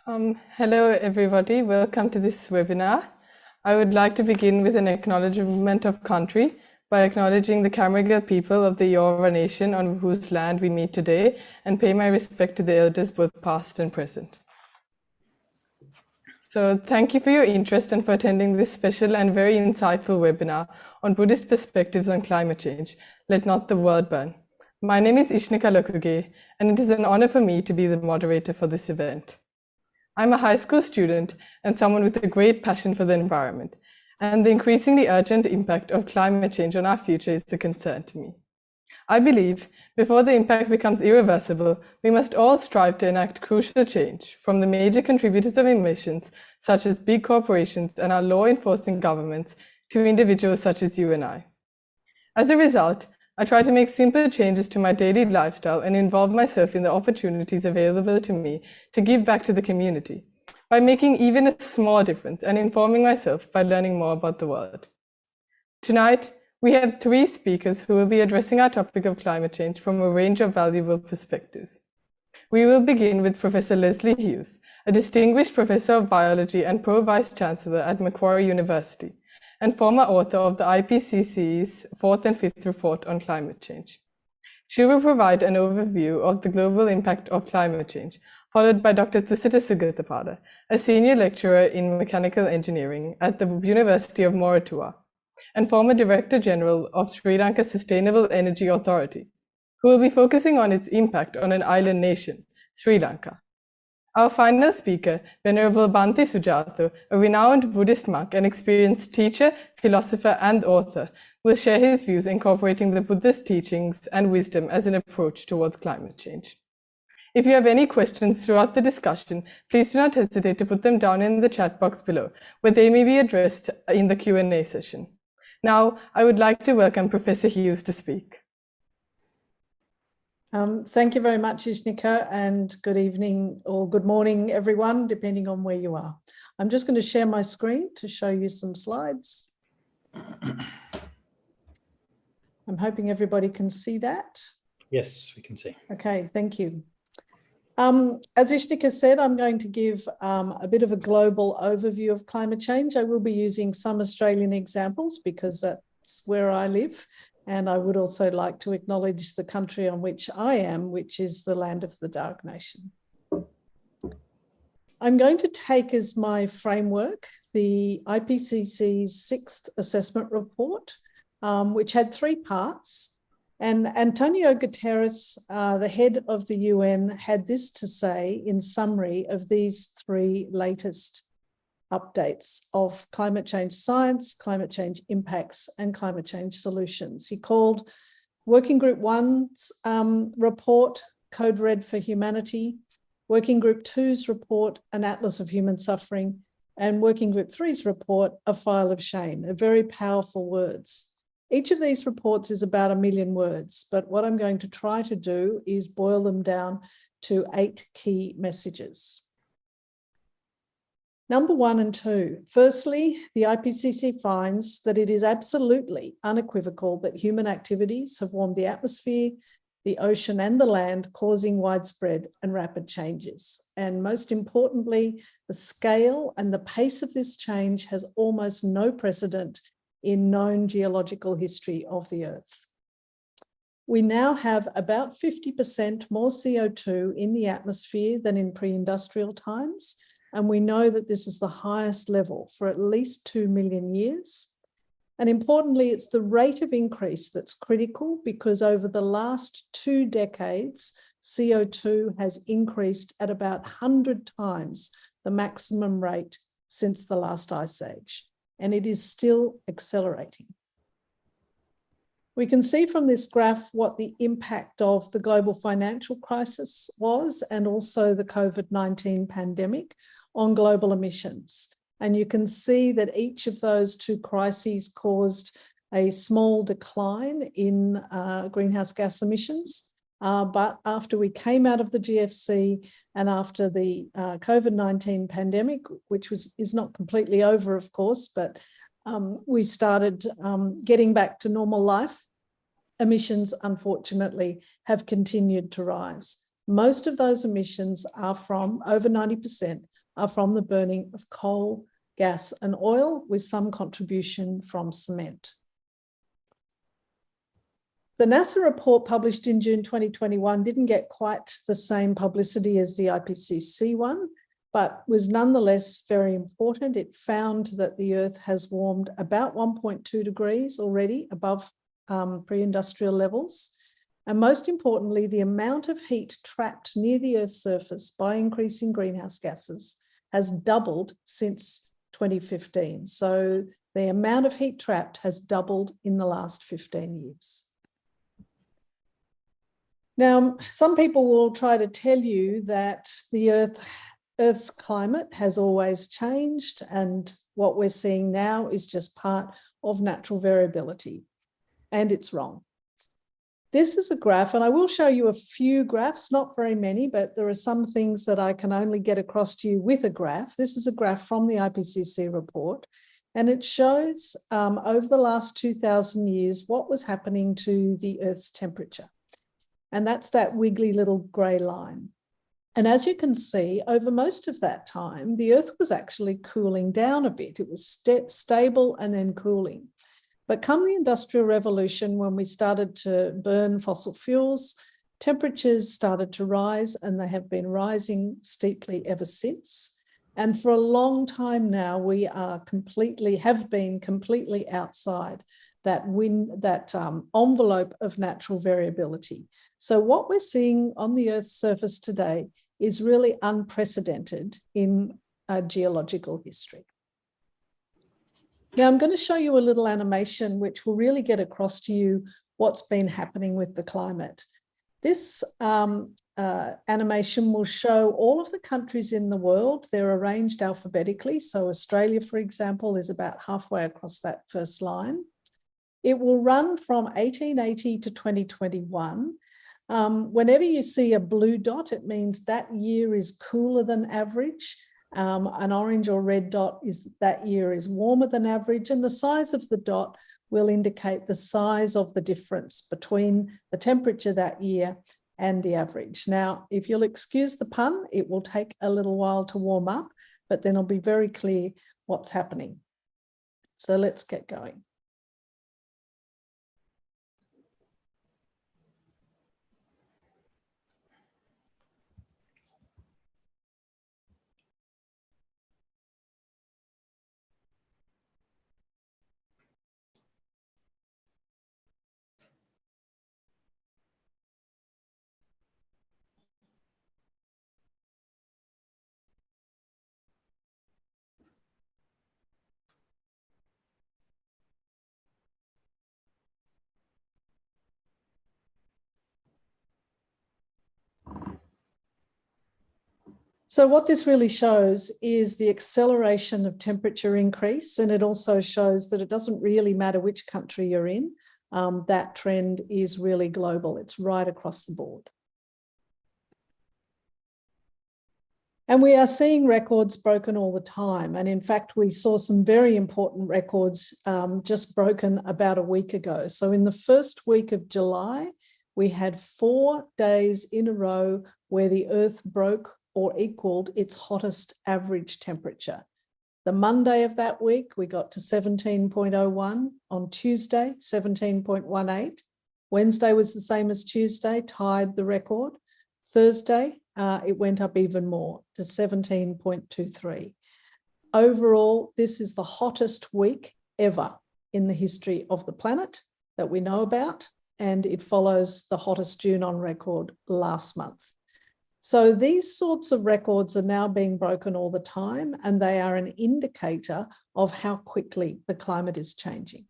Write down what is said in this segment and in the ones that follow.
Hello, everybody. Welcome to this webinar. I would like to begin with an acknowledgement of country by acknowledging the Camaragal people of the Eora Nation on whose land we meet today and pay my respect to the elders both past and present. So thank you for your interest and for attending this special and very insightful webinar on Buddhist perspectives on climate change. Let not the world burn. My name is Ishnika Lokuge, and it is an honor for me to be the moderator for this event. I'm a high school student and someone with a great passion for the environment, and the increasingly urgent impact of climate change on our future is a concern to me. I believe before the impact becomes irreversible, we must all strive to enact crucial change from the major contributors of emissions, such as big corporations and our law enforcing governments, to individuals such as you and I. As a result, I try to make simple changes to my daily lifestyle and involve myself in the opportunities available to me to give back to the community by making even a small difference and informing myself by learning more about the world. Tonight, we have 3 speakers who will be addressing our topic of climate change from a range of valuable perspectives. We will begin with Professor Lesley Hughes, a distinguished professor of biology and pro-vice chancellor at Macquarie University, and former author of the IPCC's 4th and 5th report on climate change. She will provide an overview of the global impact of climate change, followed by Dr. Thusitha Sugathapala, a senior lecturer in mechanical engineering at the University of Moratuwa, and former Director General of Sri Lanka Sustainable Energy Authority, who will be focusing on its impact on an island nation, Sri Lanka. Our final speaker, Venerable Bhante Sujato, a renowned Buddhist monk and experienced teacher, philosopher, and author, will share his views incorporating the Buddhist teachings and wisdom as an approach towards climate change. If you have any questions throughout the discussion, please do not hesitate to put them down in the chat box below, where they may be addressed in the Q&A session. Now, I would like to welcome Professor Hughes to speak. Thank you very much, Ishnika, and good evening or good morning, everyone, depending on where you are. I'm just going to share my screen to show you some slides. I'm hoping everybody can see that. Yes, we can see. Okay, thank you. As Ishnika said, I'm going to give a bit of a global overview of climate change. I will be using some Australian examples because that's where I live. And I would also like to acknowledge the country on which I am, which is the land of the Darug Nation. I'm going to take as my framework the IPCC's 6th assessment report, which had 3 parts. And Antonio Guterres, the head of the UN, had this to say in summary of these 3 latest updates of climate change science, climate change impacts, and climate change solutions. He called Working Group 1's report Code Red for Humanity, Working Group 2's report An Atlas of Human Suffering, and Working Group 3's report A File of Shame. They're very powerful words. Each of these reports is about 1 million words, but what I'm going to try to do is boil them down to 8 key messages. Number 1 and 2. Firstly, the IPCC finds that it is absolutely unequivocal that human activities have warmed the atmosphere, the ocean, and the land, causing widespread and rapid changes. And most importantly, the scale and the pace of this change has almost no precedent in known geological history of the Earth. We now have about 50% more CO2 in the atmosphere than in pre-industrial times. And we know that this is the highest level for at least 2 million years. And importantly, it's the rate of increase that's critical because over the last 2 decades, CO2 has increased at about 100 times the maximum rate since the last ice age. And it is still accelerating. We can see from this graph what the impact of the global financial crisis was and also the COVID-19 pandemic on global emissions. And you can see that each of those 2 crises caused a small decline in greenhouse gas emissions. But after we came out of the GFC and after the COVID-19 pandemic, which is not completely over, of course, but we started getting back to normal life, emissions, unfortunately, have continued to rise. Most of those emissions are from, over 90%, are from the burning of coal, gas, and oil, with some contribution from cement. The NASA report published in June 2021 didn't get quite the same publicity as the IPCC one, but was nonetheless very important. It found that the Earth has warmed about 1.2 degrees already above pre-industrial levels. And most importantly, the amount of heat trapped near the Earth's surface by increasing greenhouse gases has doubled since 2015. So the amount of heat trapped has doubled in the last 15 years. Now, some people will try to tell you that the Earth's climate has always changed, and what we're seeing now is just part of natural variability, and it's wrong. This is a graph, and I will show you a few graphs, not very many, but there are some things that I can only get across to you with a graph. This is a graph from the IPCC report, and it shows over the last 2,000 years what was happening to the Earth's temperature. And that's that wiggly little grey line. And as you can see, over most of that time, the Earth was actually cooling down a bit. It was stable and then cooling. But come the Industrial Revolution, when we started to burn fossil fuels, temperatures started to rise, and they have been rising steeply ever since. And for a long time now, we have been completely outside that envelope of natural variability. So what we're seeing on the Earth's surface today is really unprecedented in geological history. Now, I'm going to show you a little animation which will really get across to you what's been happening with the climate. This animation will show all of the countries in the world. They're arranged alphabetically. So Australia, for example, is about halfway across that first line. It will run from 1880 to 2021. Whenever you see a blue dot, it means that year is cooler than average. An orange or red dot is that year is warmer than average, and the size of the dot will indicate the size of the difference between the temperature that year and the average. Now, if you'll excuse the pun, it will take a little while to warm up, but then it'll be very clear what's happening. So let's get going. So what this really shows is the acceleration of temperature increase, and it also shows that it doesn't really matter which country you're in. That trend is really global. It's right across the board. And we are seeing records broken all the time. And in fact, we saw some very important records just broken about a week ago. So in the first week of July, we had 4 days in a row where the Earth broke or equaled its hottest average temperature. The Monday of that week, we got to 17.01. On Tuesday, 17.18. Wednesday was the same as Tuesday, tied the record. Thursday, it went up even more to 17.23. Overall, this is the hottest week ever in the history of the planet that we know about, and it follows the hottest June on record last month. So these sorts of records are now being broken all the time, and they are an indicator of how quickly the climate is changing.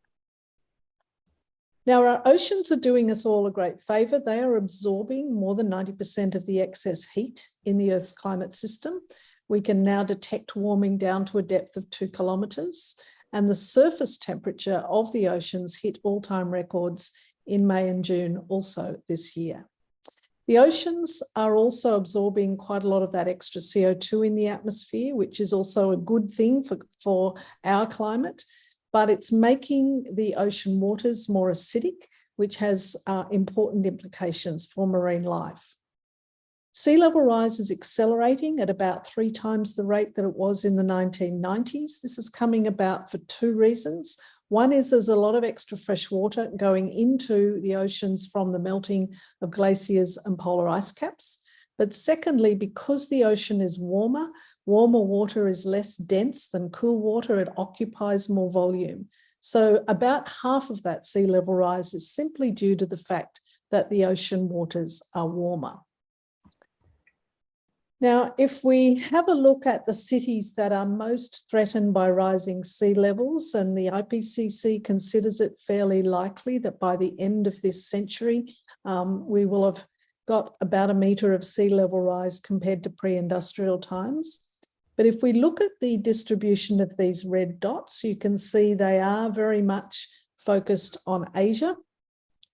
Now, our oceans are doing us all a great favor. They are absorbing more than 90% of the excess heat in the Earth's climate system. We can now detect warming down to a depth of 2 kilometers, and the surface temperature of the oceans hit all-time records in May and June also this year. The oceans are also absorbing quite a lot of that extra CO2 in the atmosphere, which is also a good thing for our climate, but it's making the ocean waters more acidic, which has important implications for marine life. Sea level rise is accelerating at about 3 times the rate that it was in the 1990s. This is coming about for 2 reasons. One is there's a lot of extra fresh water going into the oceans from the melting of glaciers and polar ice caps. But secondly, because the ocean is warmer water is less dense than cool water, it occupies more volume. So about half of that sea level rise is simply due to the fact that the ocean waters are warmer. Now, if we have a look at the cities that are most threatened by rising sea levels, and the IPCC considers it fairly likely that by the end of this century, we will have got about 1 metre of sea level rise compared to pre-industrial times. But if we look at the distribution of these red dots, you can see they are very much focused on Asia,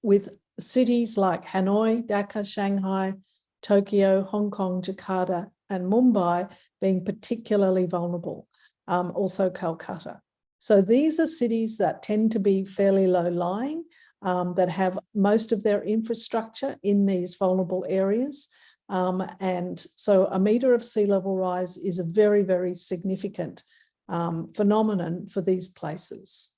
with cities like Hanoi, Dhaka, Shanghai, Tokyo, Hong Kong, Jakarta, and Mumbai being particularly vulnerable, also Calcutta. So these are cities that tend to be fairly low-lying, that have most of their infrastructure in these vulnerable areas. And so 1 metre of sea level rise is a very, very significant phenomenon for these places.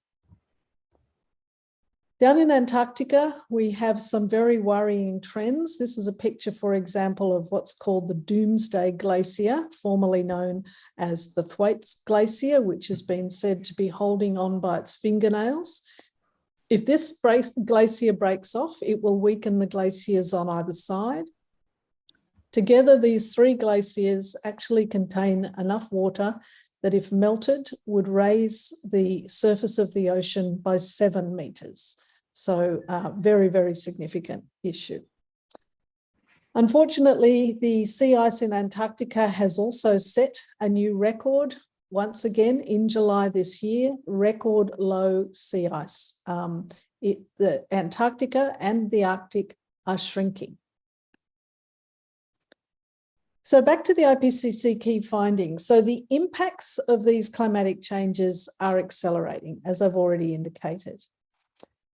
Down in Antarctica, we have some very worrying trends. This is a picture, for example, of what's called the Doomsday Glacier, formerly known as the Thwaites Glacier, which has been said to be holding on by its fingernails. If this glacier breaks off, it will weaken the glaciers on either side. Together, these 3 glaciers actually contain enough water that, if melted, would raise the surface of the ocean by 7 metres. So very, very significant issue. Unfortunately, the sea ice in Antarctica has also set a new record. Once again, in July this year, record low sea ice. The Antarctica and the Arctic are shrinking. So back to the IPCC key findings. So the impacts of these climatic changes are accelerating, as I've already indicated.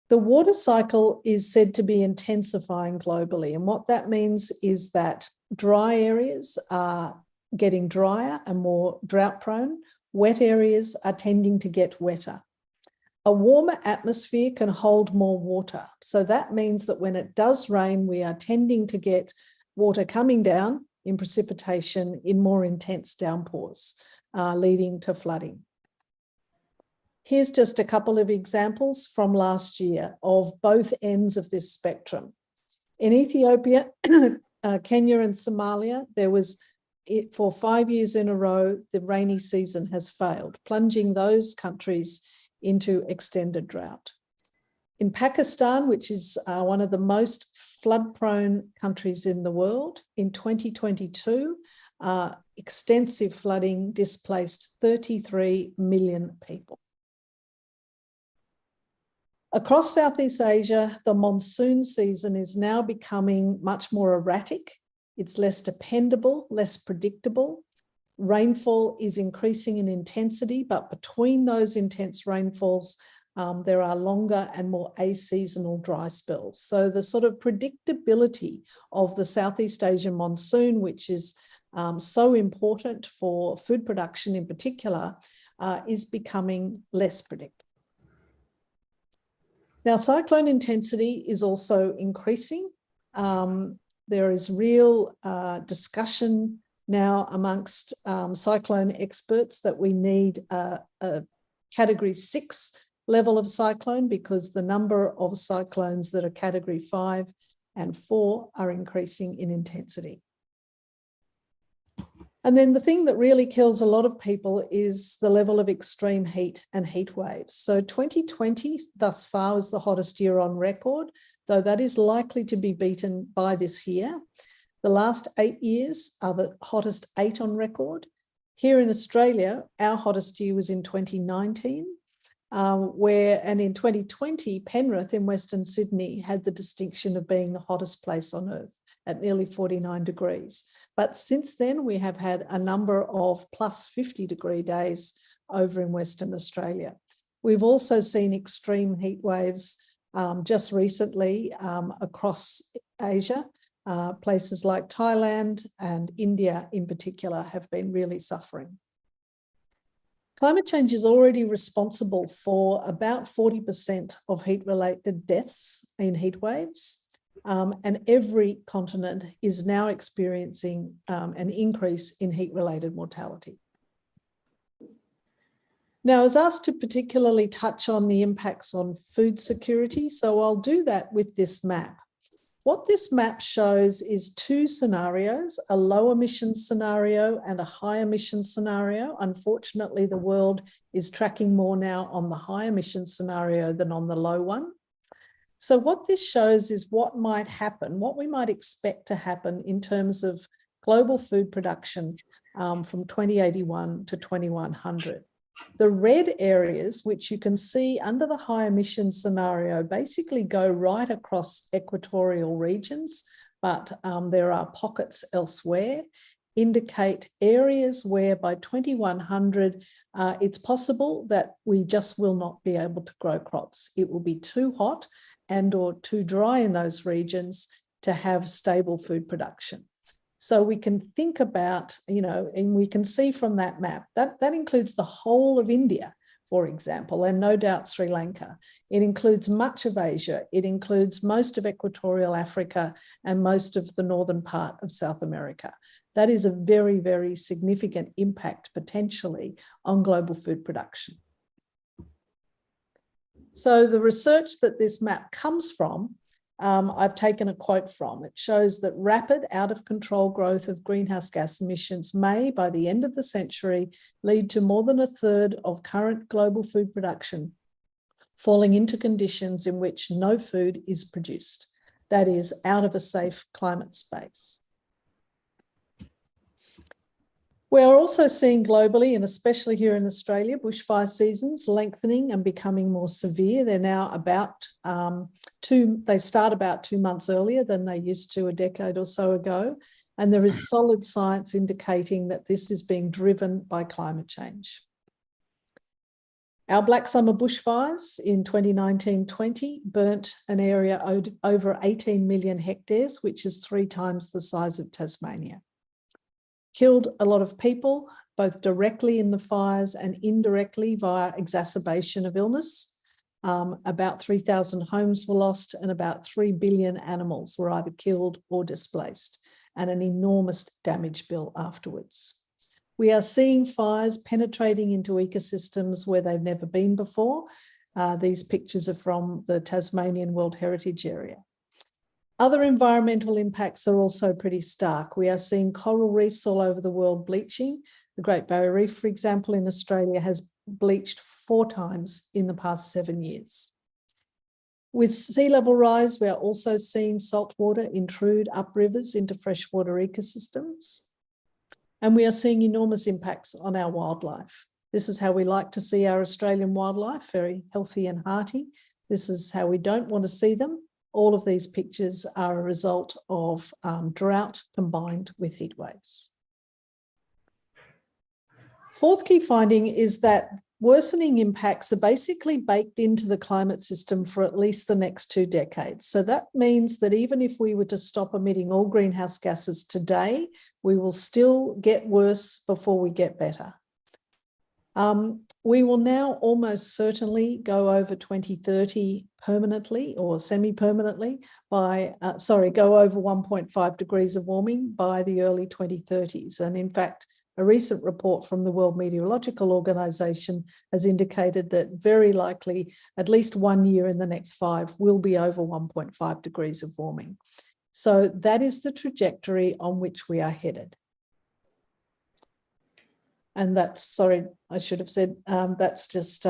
The water cycle is said to be intensifying globally. And what that means is that dry areas are getting drier and more drought prone. Wet areas are tending to get wetter. A warmer atmosphere can hold more water. So that means that when it does rain, we are tending to get water coming down in precipitation in more intense downpours, leading to flooding. Here's just a couple of examples from last year of both ends of this spectrum. In Ethiopia, Kenya and Somalia, there was, for 5 years in a row, the rainy season has failed, plunging those countries into extended drought. In Pakistan, which is one of the most flood-prone countries in the world, in 2022, extensive flooding displaced 33 million people. Across Southeast Asia, the monsoon season is now becoming much more erratic. It's less dependable, less predictable. Rainfall is increasing in intensity, but between those intense rainfalls, there are longer and more aseasonal dry spells. So the sort of predictability of the Southeast Asian monsoon, which is so important for food production in particular, is becoming less predictable. Now, cyclone intensity is also increasing. There is real discussion now amongst cyclone experts that we need a category 6 level of cyclone, because the number of cyclones that are category 5 and 4 are increasing in intensity. And then the thing that really kills a lot of people is the level of extreme heat and heat waves. So 2020 thus far was the hottest year on record, though that is likely to be beaten by this year. The last 8 years are the hottest 8 on record. Here in Australia, our hottest year was in 2019, and in 2020, Penrith in Western Sydney had the distinction of being the hottest place on earth at nearly 49 degrees. But since then, we have had a number of plus 50 degree days over in Western Australia. We've also seen extreme heat waves just recently across Asia, Places like Thailand and India in particular have been really suffering. Climate change is already responsible for about 40% of heat-related deaths in heat waves, and every continent is now experiencing an increase in heat-related mortality. Now, I was asked to particularly touch on the impacts on food security, so I'll do that with this map. What this map shows is two scenarios, a low emissions scenario and a high emissions scenario. Unfortunately, the world is tracking more now on the high emissions scenario than on the low one. So what this shows is what might happen, what we might expect to happen in terms of global food production from 2081 to 2100. The red areas, which you can see under the high emissions scenario, basically go right across equatorial regions, but there are pockets elsewhere, indicate areas where by 2100, it's possible that we just will not be able to grow crops. It will be too hot and or too dry in those regions to have stable food production. So we can think about, and we can see from that map, that includes the whole of India, for example, and no doubt Sri Lanka. It includes much of Asia. It includes most of equatorial Africa and most of the northern part of South America. That is a very, very significant impact potentially on global food production. So the research that this map comes from, I've taken a quote from. It shows that rapid out of control growth of greenhouse gas emissions may, by the end of the century, lead to more than a third of current global food production falling into conditions in which no food is produced. That is, out of a safe climate space. We are also seeing globally, and especially here in Australia, bushfire seasons lengthening and becoming more severe. They're now about they start about 2 months earlier than they used to a decade or so ago. And there is solid science indicating that this is being driven by climate change. Our Black Summer bushfires in 2019-20 burnt an area over 18 million hectares, which is 3 times the size of Tasmania. Killed a lot of people, both directly in the fires and indirectly via exacerbation of illness. About 3,000 homes were lost and about 3 billion animals were either killed or displaced, and an enormous damage bill afterwards. We are seeing fires penetrating into ecosystems where they've never been before. These pictures are from the Tasmanian World Heritage Area. Other environmental impacts are also pretty stark. We are seeing coral reefs all over the world bleaching. The Great Barrier Reef, for example, in Australia has bleached 4 times in the past 7 years. With sea level rise, we are also seeing salt water intrude up rivers into freshwater ecosystems. And we are seeing enormous impacts on our wildlife. This is how we like to see our Australian wildlife, very healthy and hearty. This is how we don't want to see them. All of these pictures are a result of drought combined with heat waves. Fourth key finding is that worsening impacts are basically baked into the climate system for at least the next 2 decades. So that means that even if we were to stop emitting all greenhouse gases today, we will still get worse before we get better. We will now almost certainly go over 2030 permanently or semi-permanently by, go over 1.5 degrees of warming by the early 2030s. And in fact, a recent report from the World Meteorological Organization has indicated that very likely at least 1 year in the next 5 will be over 1.5 degrees of warming. So that is the trajectory on which we are headed. And that's, sorry, I should have said, that's just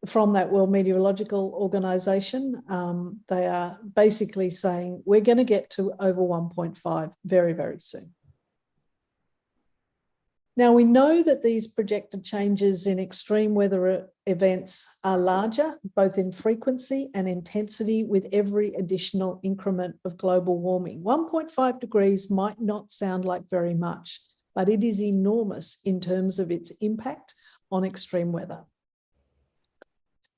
from that World Meteorological Organization. They are basically saying we're going to get to over 1.5 very, very soon. Now, we know that these projected changes in extreme weather events are larger, both in frequency and intensity with every additional increment of global warming. 1.5 degrees might not sound like very much, but it is enormous in terms of its impact on extreme weather.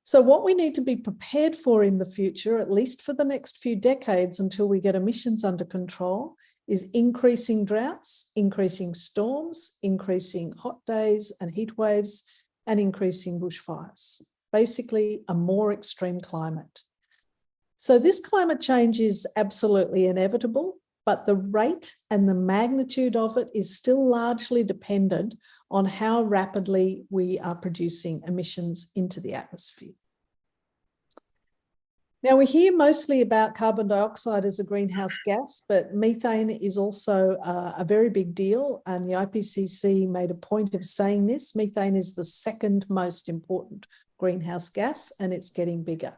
So what we need to be prepared for in the future, at least for the next few decades until we get emissions under control, is increasing droughts, increasing storms, increasing hot days and heat waves, and increasing bushfires. Basically, a more extreme climate. So this climate change is absolutely inevitable, but the rate and the magnitude of it is still largely dependent on how rapidly we are producing emissions into the atmosphere. Now, we hear mostly about carbon dioxide as a greenhouse gas, but methane is also a very big deal, and the IPCC made a point of saying this. Methane is the second most important greenhouse gas, and it's getting bigger.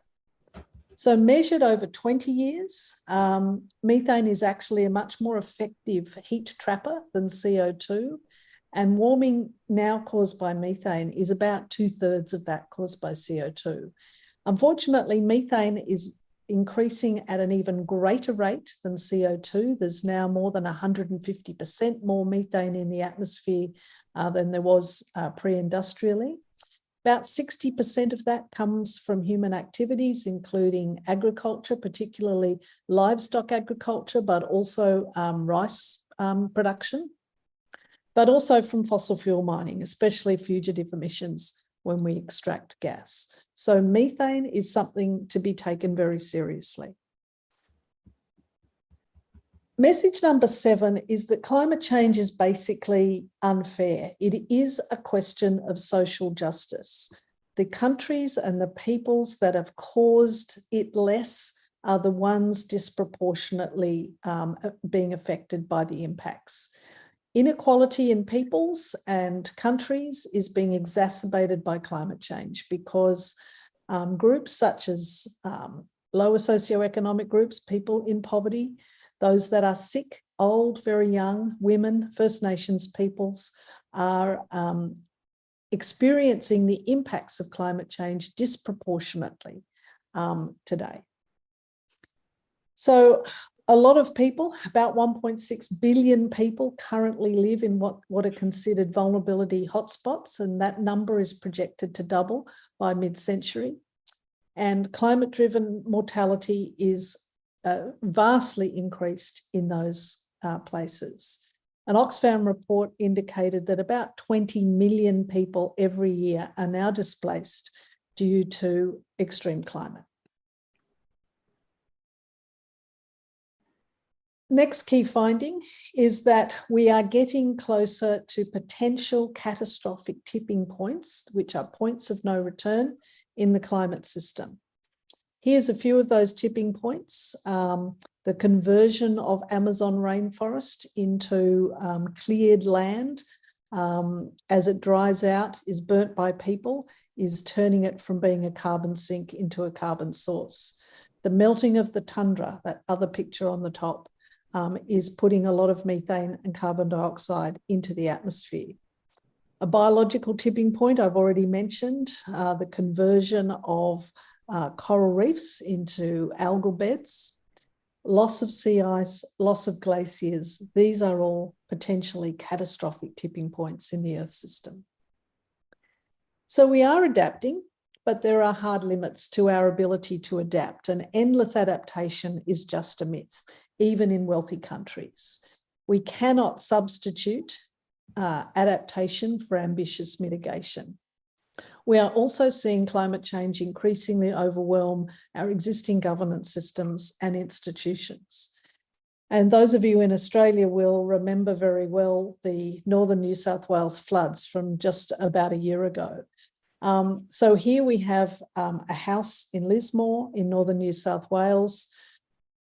So measured over 20 years, methane is actually a much more effective heat trapper than CO2, and warming now caused by methane is about 2/3 of that caused by CO2. Unfortunately, methane is increasing at an even greater rate than CO2. There's now more than 150% more methane in the atmosphere than there was pre-industrially. About 60% of that comes from human activities, including agriculture, particularly livestock agriculture, but also rice production, but also from fossil fuel mining, especially fugitive emissions when we extract gas. So methane is something to be taken very seriously. Message number 7 is that climate change is basically unfair. It is a question of social justice. The countries and the peoples that have caused it less are the ones disproportionately being affected by the impacts. Inequality in peoples and countries is being exacerbated by climate change because groups such as lower socioeconomic groups, people in poverty, those that are sick, old, very young, women, First Nations peoples are experiencing the impacts of climate change disproportionately today. So a lot of people, about 1.6 billion people, currently live in what are considered vulnerability hotspots, and that number is projected to double by mid-century. And climate-driven mortality is vastly increased in those places. An Oxfam report indicated that about 20 million people every year are now displaced due to extreme climate. Next key finding is that we are getting closer to potential catastrophic tipping points, which are points of no return in the climate system. Here's a few of those tipping points. The conversion of Amazon rainforest into cleared land as it dries out, is burnt by people, is turning it from being a carbon sink into a carbon source. The melting of the tundra, that other picture on the top, is putting a lot of methane and carbon dioxide into the atmosphere. A biological tipping point I've already mentioned, the conversion of coral reefs into algal beds, loss of sea ice, loss of glaciers. These are all potentially catastrophic tipping points in the Earth system. So we are adapting, but there are hard limits to our ability to adapt, and endless adaptation is just a myth, even in wealthy countries. We cannot substitute adaptation for ambitious mitigation. We are also seeing climate change increasingly overwhelm our existing governance systems and institutions. And those of you in Australia will remember very well the northern New South Wales floods from just about a year ago. So here we have a house in Lismore in northern New South Wales.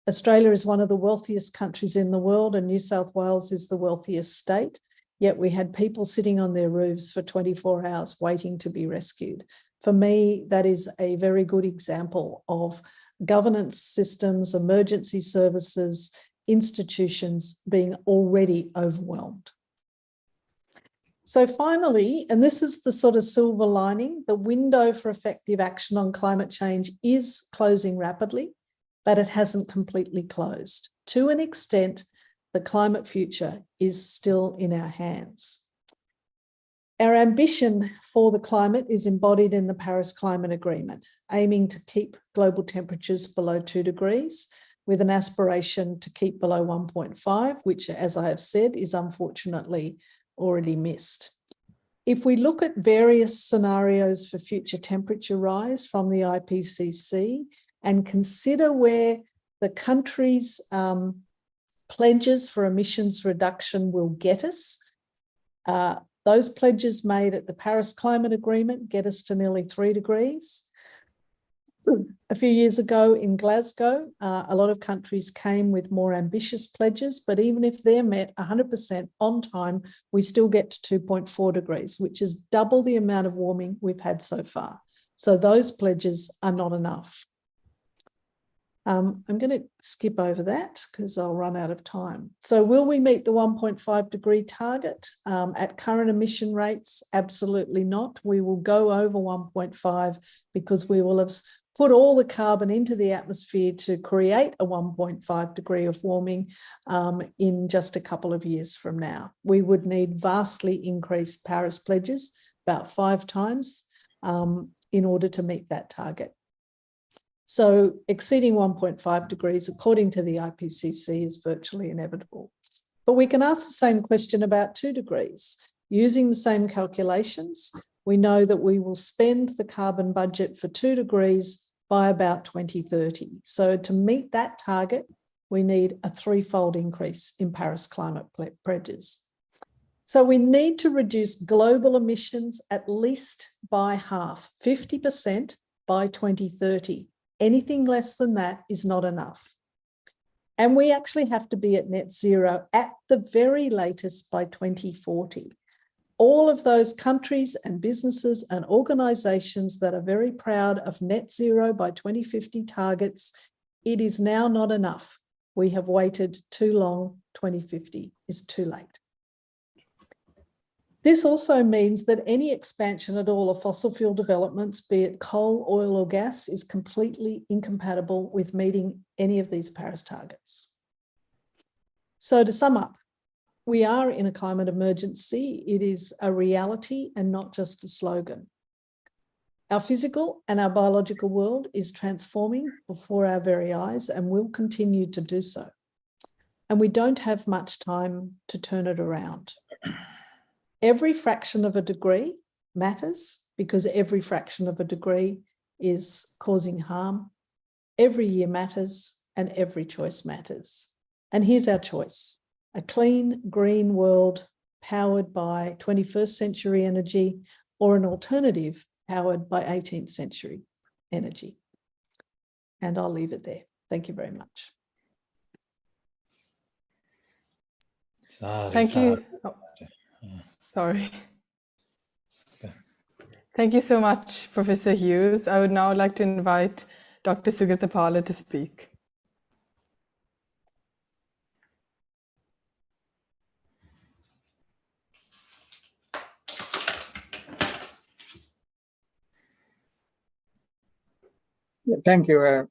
Australia is one of the wealthiest countries in the world, and New South Wales is the wealthiest state. Yet we had people sitting on their roofs for 24 hours waiting to be rescued. For me, that is a very good example of governance systems, emergency services, institutions being already overwhelmed. So finally, and this is the sort of silver lining, the window for effective action on climate change is closing rapidly, but it hasn't completely closed. To an extent, the climate future is still in our hands. Our ambition for the climate is embodied in the Paris Climate Agreement, aiming to keep global temperatures below 2 degrees, with an aspiration to keep below 1.5, which, as I have said, is unfortunately already missed. If we look at various scenarios for future temperature rise from the IPCC and consider where the country's pledges for emissions reduction will get us, those pledges made at the Paris Climate Agreement get us to nearly 3 degrees. A few years ago in Glasgow, a lot of countries came with more ambitious pledges, but even if they're met 100% on time, we still get to 2.4 degrees, which is double the amount of warming we've had so far. So those pledges are not enough. I'm going to skip over that because I'll run out of time. So will we meet the 1.5 degree target at current emission rates? Absolutely not. We will go over 1.5 because we will have put all the carbon into the atmosphere to create a 1.5 degree of warming in just a couple of years from now. We would need vastly increased Paris pledges, about 5 times, in order to meet that target. So exceeding 1.5 degrees, according to the IPCC, is virtually inevitable. But we can ask the same question about 2 degrees. Using the same calculations, we know that we will spend the carbon budget for 2 degrees by about 2030. So to meet that target, we need a 3-fold increase in Paris climate pledges. So we need to reduce global emissions at least by half, 50% by 2030. Anything less than that is not enough. And we actually have to be at net zero at the very latest by 2040. All of those countries and businesses and organizations that are very proud of net zero by 2050 targets, it is now not enough. We have waited too long. 2050 is too late. This also means that any expansion at all of fossil fuel developments, be it coal, oil, or gas, is completely incompatible with meeting any of these Paris targets. So to sum up, we are in a climate emergency. It is a reality and not just a slogan. Our physical and our biological world is transforming before our very eyes and will continue to do so. And we don't have much time to turn it around. Every fraction of a degree matters because every fraction of a degree is causing harm. Every year matters and every choice matters. And here's our choice: a clean, green world powered by 21st century energy, or an alternative powered by 18th century energy. And I'll leave it there. Thank you very much. Thank you. Oh, sorry. Thank you so much, Professor Hughes. I would now like to invite Dr. Sugathapala to speak. Thank you.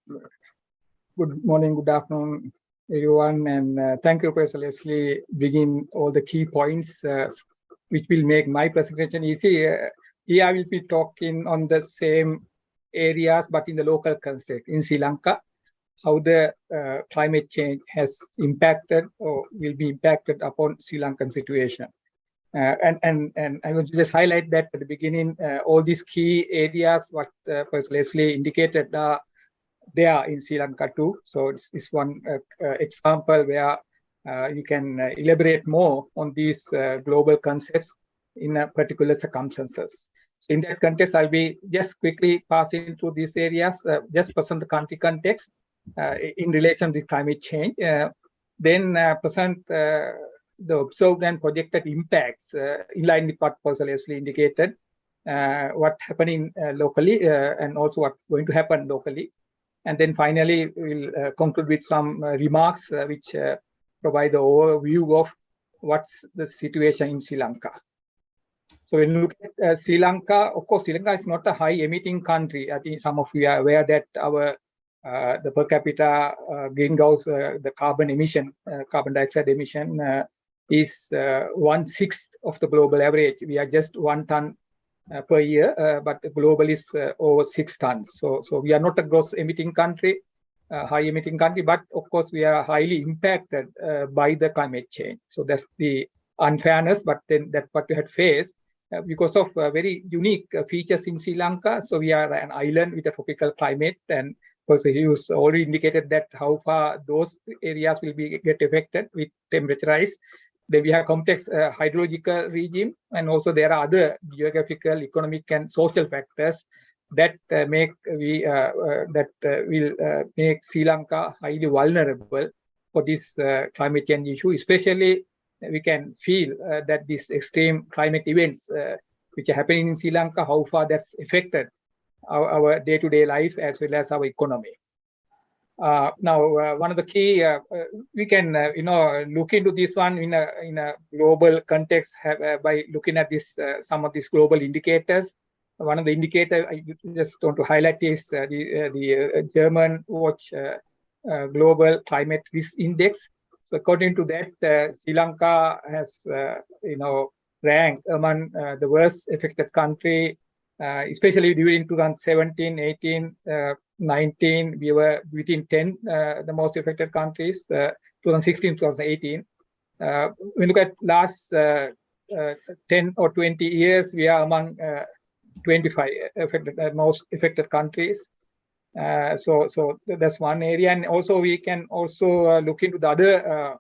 Good morning, good afternoon, everyone. And thank you, Professor Lesley, bringing all the key points, which will make my presentation easy. Here I will be talking on the same areas, but in the local context in Sri Lanka, how the climate change has impacted or will be impacted upon Sri Lankan situation. And I will just highlight that at the beginning, all these key areas, what Professor Lesley indicated, are there in Sri Lanka too. So it's one example where you can elaborate more on these global concepts in a particular circumstances. So in that context, I'll be just quickly passing through these areas, just present the country context in relation to climate change, then present the observed and projected impacts in line with what Professor Lesley indicated, what happening locally and also what going to happen locally. And then finally, we'll conclude with some remarks which provide the overview of what's the situation in Sri Lanka. So when you look at Sri Lanka, of course, Sri Lanka is not a high emitting country. I think some of you are aware that our the per capita greenhouse, the carbon emission, carbon dioxide emission is 1/6 of the global average. We are just 1 ton per year, but the global is over 6 tons. So we are not a gross emitting country, high emitting country, but of course we are highly impacted by the climate change. So that's the unfairness, but then that's what we had faced because of very unique features in Sri Lanka. So we are an island with a tropical climate, and Prof Hughes already indicated that how far those areas will get affected with temperature rise. Then we have complex hydrological regime, and also there are other geographical, economic, and social factors that will make Sri Lanka highly vulnerable for this climate change issue. Especially, we can feel that these extreme climate events which are happening in Sri Lanka, how far that's affected our day-to-day life as well as our economy. Now, one of the key we can look into this one in a global context by looking at this some of these global indicators. One of the indicators I just want to highlight is the German Watch Global Climate Risk Index. So according to that, Sri Lanka has ranked among the worst affected country, especially during 2017, 18. 19, we were within 10, the most affected countries, 2016, 2018. When you look at last 10 or 20 years, we are among 25 most affected countries. So that's one area. And also we can also look into the other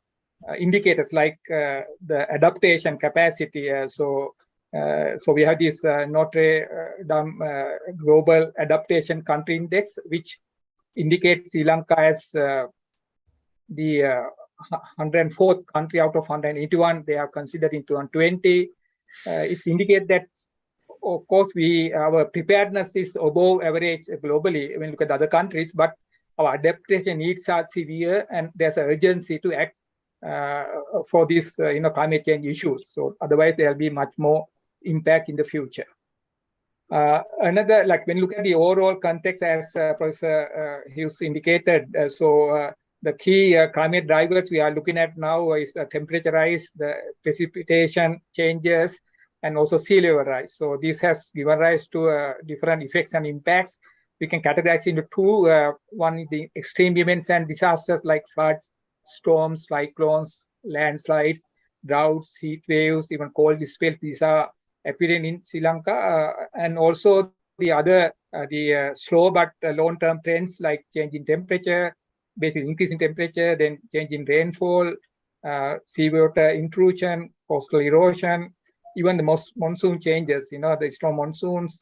indicators like the adaptation capacity. So we have this Notre Dame Global Adaptation Country Index, which indicates Sri Lanka as the 104th country out of 181 they are considered in 2020. It indicates that, of course, our preparedness is above average globally when you look at other countries, but our adaptation needs are severe, and there's an urgency to act for these climate change issues. So otherwise, there will be much more impact in the future. Another, like when you look at the overall context, as Professor Hughes indicated, the key climate drivers we are looking at now is the temperature rise, the precipitation changes, and also sea level rise. So this has given rise to different effects and impacts. We can categorize into two. One is the extreme events and disasters like floods, storms, cyclones, landslides, droughts, heat waves, even cold spells. These are appearing in Sri Lanka, and also the other, the slow but long-term trends like change in temperature, basically increase in temperature, then change in rainfall, seawater intrusion, coastal erosion, even the monsoon changes, the strong monsoons,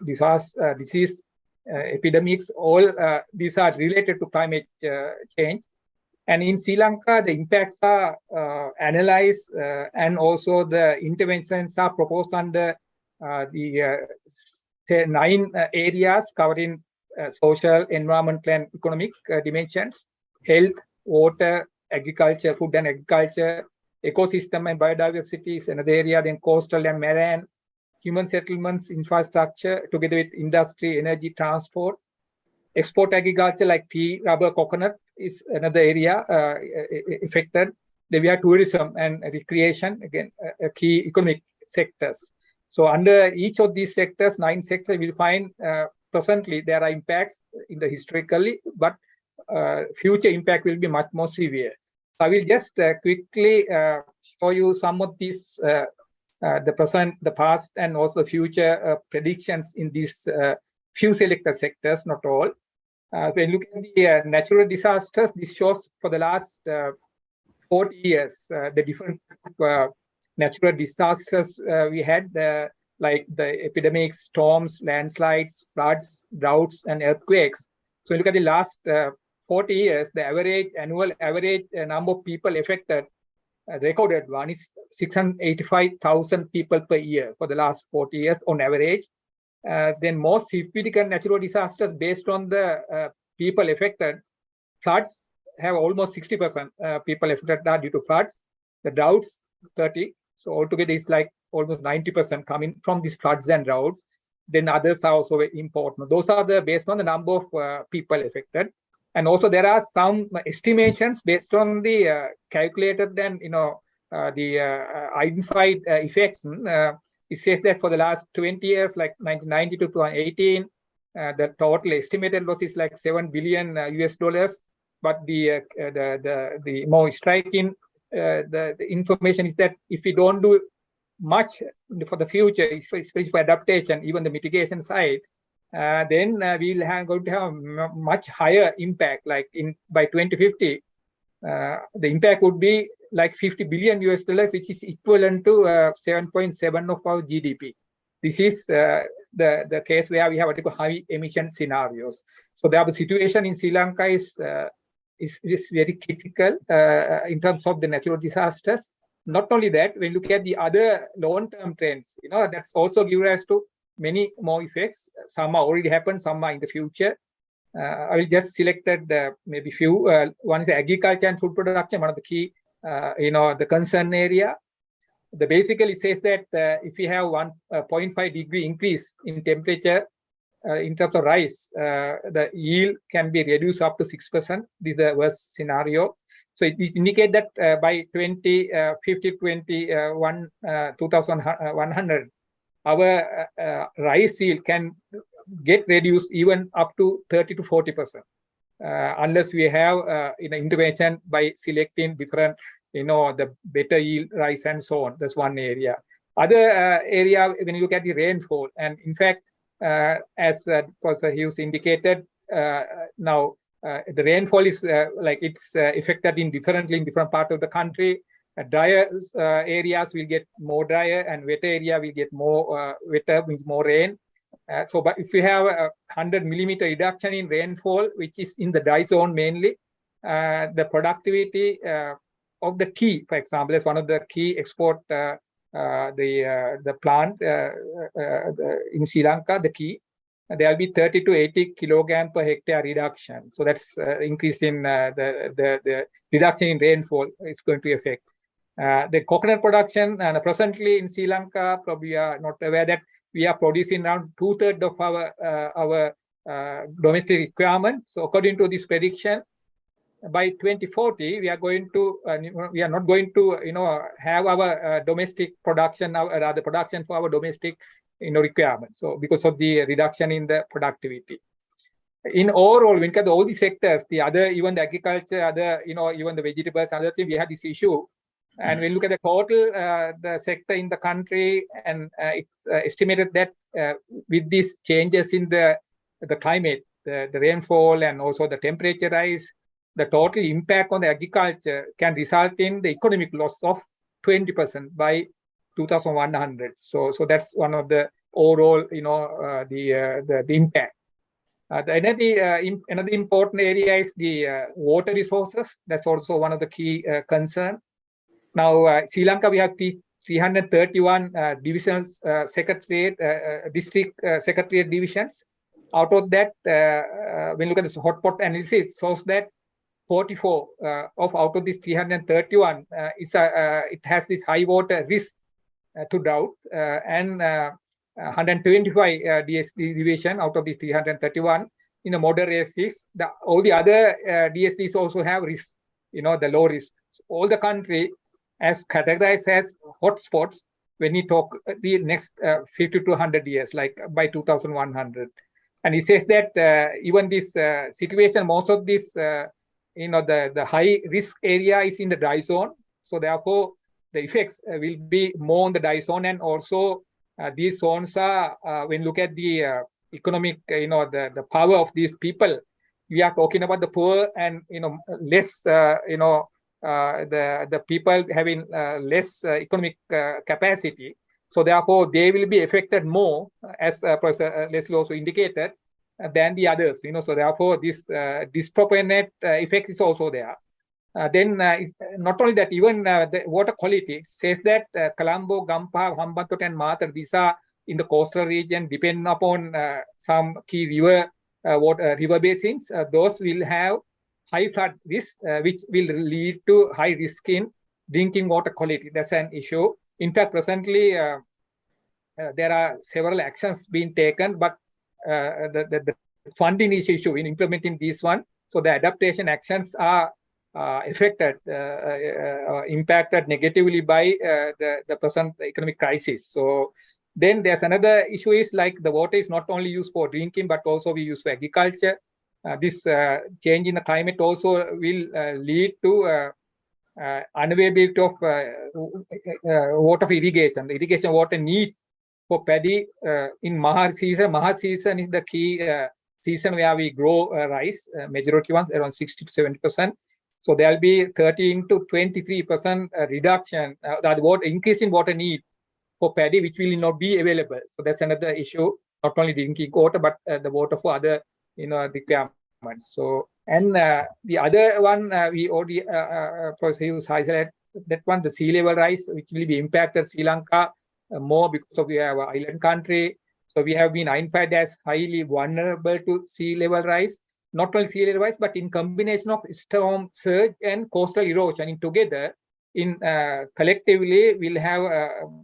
disease, epidemics, all these are related to climate change. And in Sri Lanka, the impacts are analyzed and also the interventions are proposed under the 9 areas covering social, environmental, and economic dimensions: health, water, agriculture, food and agriculture, ecosystem and biodiversity is another area, then coastal and marine, human settlements, infrastructure, together with industry, energy, transport. Export agriculture like tea, rubber, coconut is another area affected. Then we have tourism and recreation, again, key economic sectors. So under each of these sectors, 9 sectors, we'll find presently there are impacts in the historically, but future impact will be much more severe. So I will just quickly show you some of these, the present, the past, and also future predictions in these few selected sectors, not all. When you look at the natural disasters, this shows for the last 40 years, the different natural disasters we had, like the epidemics, storms, landslides, floods, droughts, and earthquakes. So look at the last 40 years, the annual average number of people affected, recorded one is 685,000 people per year for the last 40 years on average. Then most significant natural disasters based on the people affected, floods have almost 60% people affected are due to floods. The droughts, 30. So altogether it's like almost 90% coming from these floods and droughts. Then others are also very important. Those are based on the number of people affected. And also there are some estimations based on the calculated and the identified effects, it says that for the last 20 years, like 1990 to 2018, the total estimated loss is like $7 billion US dollars. But the more striking the information is that if we don't do much for the future, especially for adaptation, even the mitigation side, then we'll going to have much higher impact. Like by 2050, the impact would be like 50 billion US dollars, which is equivalent to 7.7 of our GDP. This is the case where we have what we call high emission scenarios. So the situation in Sri Lanka is very critical in terms of the natural disasters. Not only that, when you look at the other long-term trends, that's also given rise to many more effects. Some are already happened, some are in the future. I will just selected maybe few. One is agriculture and food production, one of the key, the concern area. Basically says that if we have 1.5 degree increase in temperature in terms of rice, the yield can be reduced up to 6%. This is the worst scenario. So it indicates that by 2050, 2100, our rice yield can get reduced even up to 30 to 40%, unless we have intervention by selecting different, the better yield rice and so on. That's one area. Other area, when you look at the rainfall, and in fact, as Professor Hughes indicated, now the rainfall is it's affected differently in different parts of the country. Drier areas will get more drier, and wetter area will get more wetter, means more rain. But if we have a 100 millimeter reduction in rainfall, which is in the dry zone mainly, the productivity of the tea, for example, is one of the key export the plant in Sri Lanka, the tea. There will be 30 to 80 kilogram per hectare reduction. So that's increase in the reduction in rainfall is going to affect. The coconut production, and presently in Sri Lanka, probably you are not aware that we are producing around 2/3 of our domestic requirement. So according to this prediction, by 2040, we are not going to have our domestic production, the production for our domestic requirements. So because of the reduction in the productivity. In overall, when we look at all the sectors, even the agriculture, even the vegetables, other things, we have this issue. And when you look at the total the sector in the country, and it's estimated that with these changes in the climate, the rainfall, and also the temperature rise, the total impact on the agriculture can result in the economic loss of 20% by 2100. So that's one of the overall, the impact. Another important area is the water resources. That's also one of the key concerns. Now, Sri Lanka, we have 331 divisions, district secretariat divisions. Out of that, when you look at this hotspot analysis, it shows that 44 out of these 331, it has this high water risk to drought, and 125 DSD division out of these 331 in a moderate risk. All the other DSDs also have risk, the low risk. All the country as categorized as hotspots when we talk the next 50 to 100 years, like by 2100. And he says that even this situation, most of this, the high risk area is in the dry zone. So therefore, the effects will be more on the dry zone. And also these zones are, when you look at the economic, the power of these people, we are talking about the poor and, less, the people having less economic capacity. So therefore, they will be affected more, as Professor Lesley also indicated, than the others. So therefore, this disproportionate effect is also there. Then not only that, even the water quality says that Colombo, Gampaha, Hambantota, and Matar, these are in the coastal region, depend upon some key river basins. Those will have high flood risk, which will lead to high risk in drinking water quality. That's an issue. In fact, presently, there are several actions being taken, but the funding is issue in implementing this one. So the adaptation actions are affected, impacted negatively by the present economic crisis. So then there's another issue is like the water is not only used for drinking, but also we use for agriculture. This change in the climate also will lead to unavailability of water for irrigation. The irrigation water need for paddy in Mohan season. Mohan season is the key season where we grow rice, majority ones around 60 to 70%. So there'll be 13 to 23% reduction, the water, increase in water need for paddy, which will not be available. So that's another issue, not only drinking water, but the water for other, requirements. So, and the other one, we already, Prof Hughes highlighted that one, the sea level rise, which will be impacted Sri Lanka more because of we have an island country. So we have been identified as highly vulnerable to sea level rise. Not only sea level rise, but in combination of storm surge and coastal erosion in together, in collectively will have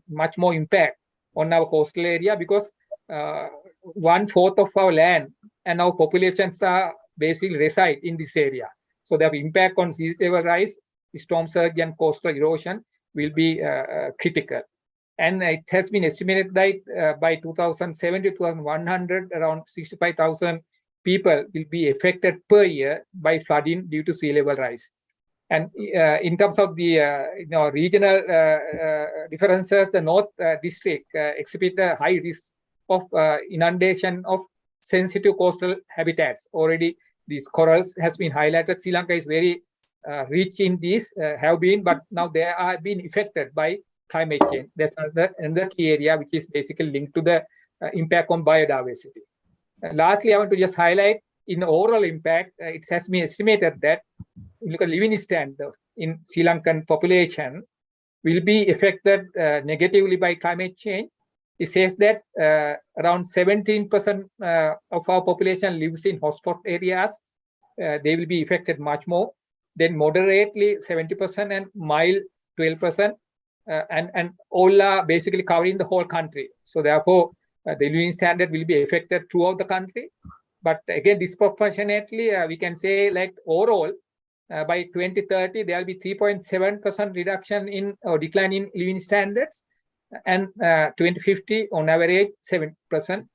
much more impact on our coastal area, because 1/4 of our land and our populations are basically reside in this area. So the impact on sea level rise, storm surge and coastal erosion will be critical. And it has been estimated that by 2070 to 2100, around 65,000 people will be affected per year by flooding due to sea level rise. And in terms of the regional differences, the North District exhibit a high risk of inundation of sensitive coastal habitats. Already these corals has been highlighted. Sri Lanka is very rich in these, have been, but now they are being affected by climate change. There's another key area which is basically linked to the impact on biodiversity. Lastly, I want to just highlight in overall impact, it has been estimated that look at living standard in Sri Lankan population will be affected negatively by climate change. It says that around 17% of our population lives in hotspot areas. They will be affected much more. Then moderately 70% and mild 12%. And all are basically covering the whole country. So therefore, the living standard will be affected throughout the country. But again, disproportionately, we can say like overall, by 2030, there will be 3.7% reduction in or decline in living standards, and 2050 on average 7%.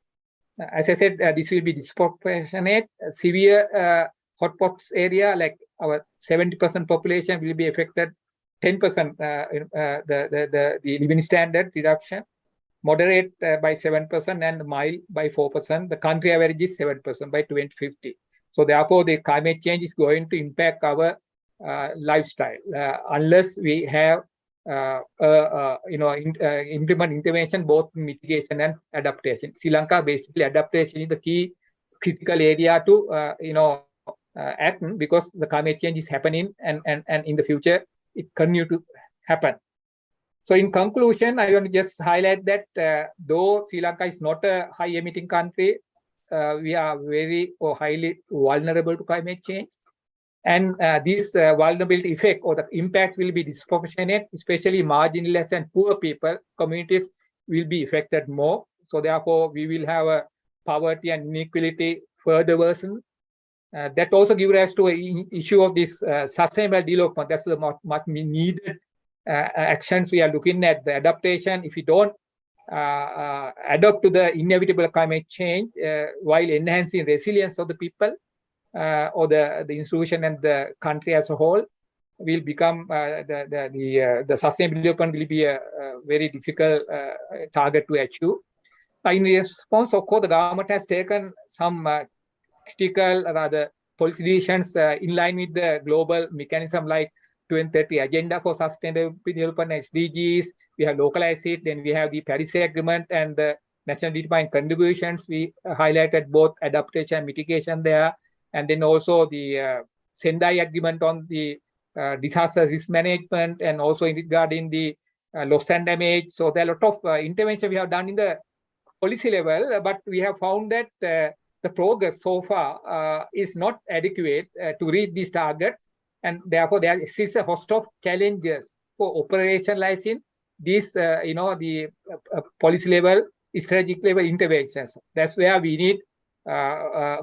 As I said, this will be disproportionate. Severe hotspots area, like our 70% population will be affected 10% the living standard reduction, moderate by 7% and mild by 4%. The country average is 7% by 2050. So therefore, the climate change is going to impact our lifestyle unless we have implement intervention, both mitigation and adaptation. Sri Lanka basically adaptation is the key critical area to act, because the climate change is happening and in the future it continue to happen. So in conclusion, I want to just highlight that though Sri Lanka is not a high emitting country, we are very or highly vulnerable to climate change. And this vulnerability effect or the impact will be disproportionate, especially marginalized and poor people, communities will be affected more. So therefore, we will have a poverty and inequality further worsen. That also gives rise to an issue of this sustainable development. That's the much needed actions we are looking at. The adaptation, if we don't adapt to the inevitable climate change while enhancing resilience of the people or the institution and the country as a whole, will become the sustainable development will be a very difficult target to achieve. In response, of course, the government has taken some critical rather policy decisions in line with the global mechanism like 2030 Agenda for Sustainable Development, SDGs. We have localized it. Then we have the Paris Agreement and the nationally defined contributions. We highlighted both adaptation and mitigation there. And then also the Sendai Agreement on the disaster risk management, and also regarding the loss and damage. So there are a lot of intervention we have done in the policy level, but we have found that the progress so far is not adequate to reach this target. And therefore, there exists a host of challenges for operationalizing these, the policy level, strategic level interventions. That's where we need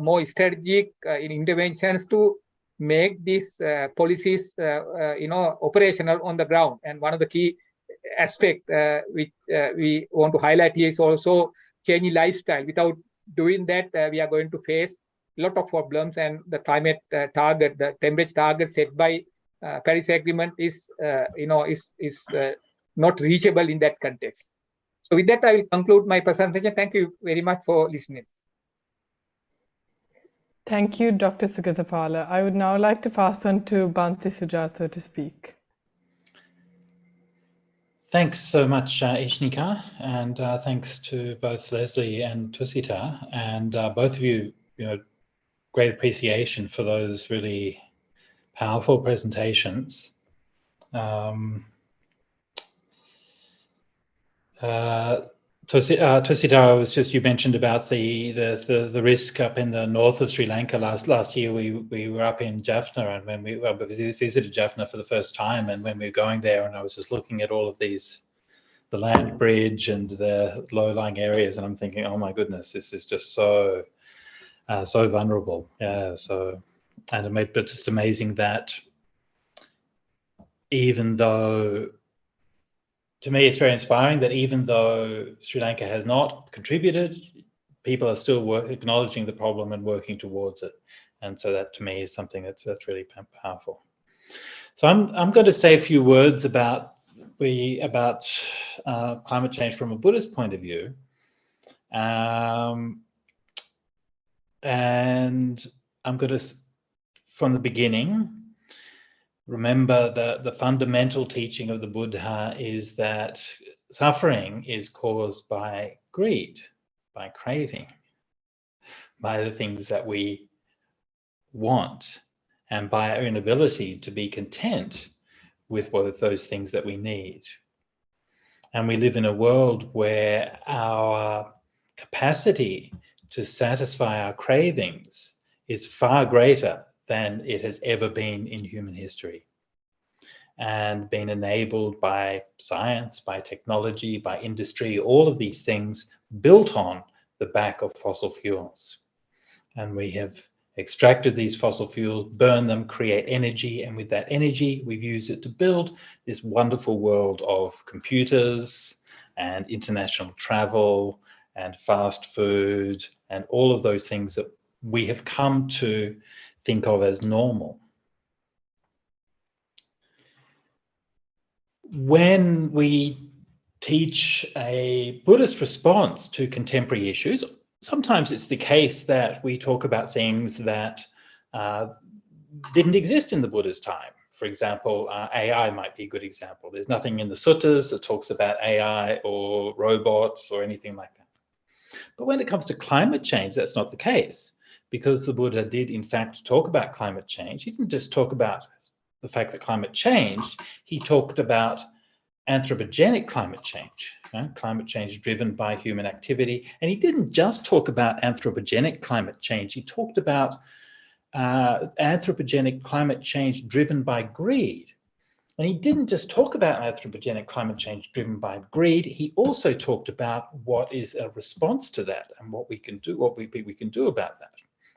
more strategic interventions to make these policies, operational on the ground. And one of the key aspects which we want to highlight here is also changing lifestyle. Without doing that, we are going to face a lot of problems, and the climate target, the temperature target set by Paris Agreement is not reachable in that context. So with that, I will conclude my presentation. Thank you very much for listening. Thank you, Dr. Sugathapala. I would now like to pass on to Bhante Sujato to speak. Thanks so much, Ishnika, and thanks to both Lesley and Thusitha, and both of you, great appreciation for those really powerful presentations. Thusitha, was just, you mentioned about the risk up in the north of Sri Lanka. Last year we were up in Jaffna, and when we visited Jaffna for the first time, and when we were going there, and I was just looking at all of these, the land bridge and the low-lying areas, and I'm thinking, oh my goodness, this is just so vulnerable. Yeah, but just amazing that even though, to me, it's very inspiring that even though Sri Lanka has not contributed, people are still acknowledging the problem and working towards it. And so that, to me, is something that's really powerful. So I'm going to say a few words about climate change from a Buddhist point of view. And I'm going to, from the beginning, remember that the fundamental teaching of the Buddha is that suffering is caused by greed, by craving, by the things that we want, and by our inability to be content with both those things that we need. And we live in a world where our capacity to satisfy our cravings is far greater than it has ever been in human history, and been enabled by science, by technology, by industry, all of these things built on the back of fossil fuels. And we have extracted these fossil fuels, burn them, create energy, and with that energy, we've used it to build this wonderful world of computers and international travel and fast food and all of those things that we have come to think of as normal. When we teach a Buddhist response to contemporary issues, sometimes it's the case that we talk about things that didn't exist in the Buddha's time. For example, AI might be a good example. There's nothing in the suttas that talks about AI or robots or anything like that. But when it comes to climate change, that's not the case, because the Buddha did in fact talk about climate change. He didn't just talk about the fact that climate changed, he talked about anthropogenic climate change, climate change driven by human activity. And he didn't just talk about anthropogenic climate change, he talked about anthropogenic climate change driven by greed. And he didn't just talk about anthropogenic climate change driven by greed, he also talked about what is a response to that and what we can do, what we can do about that.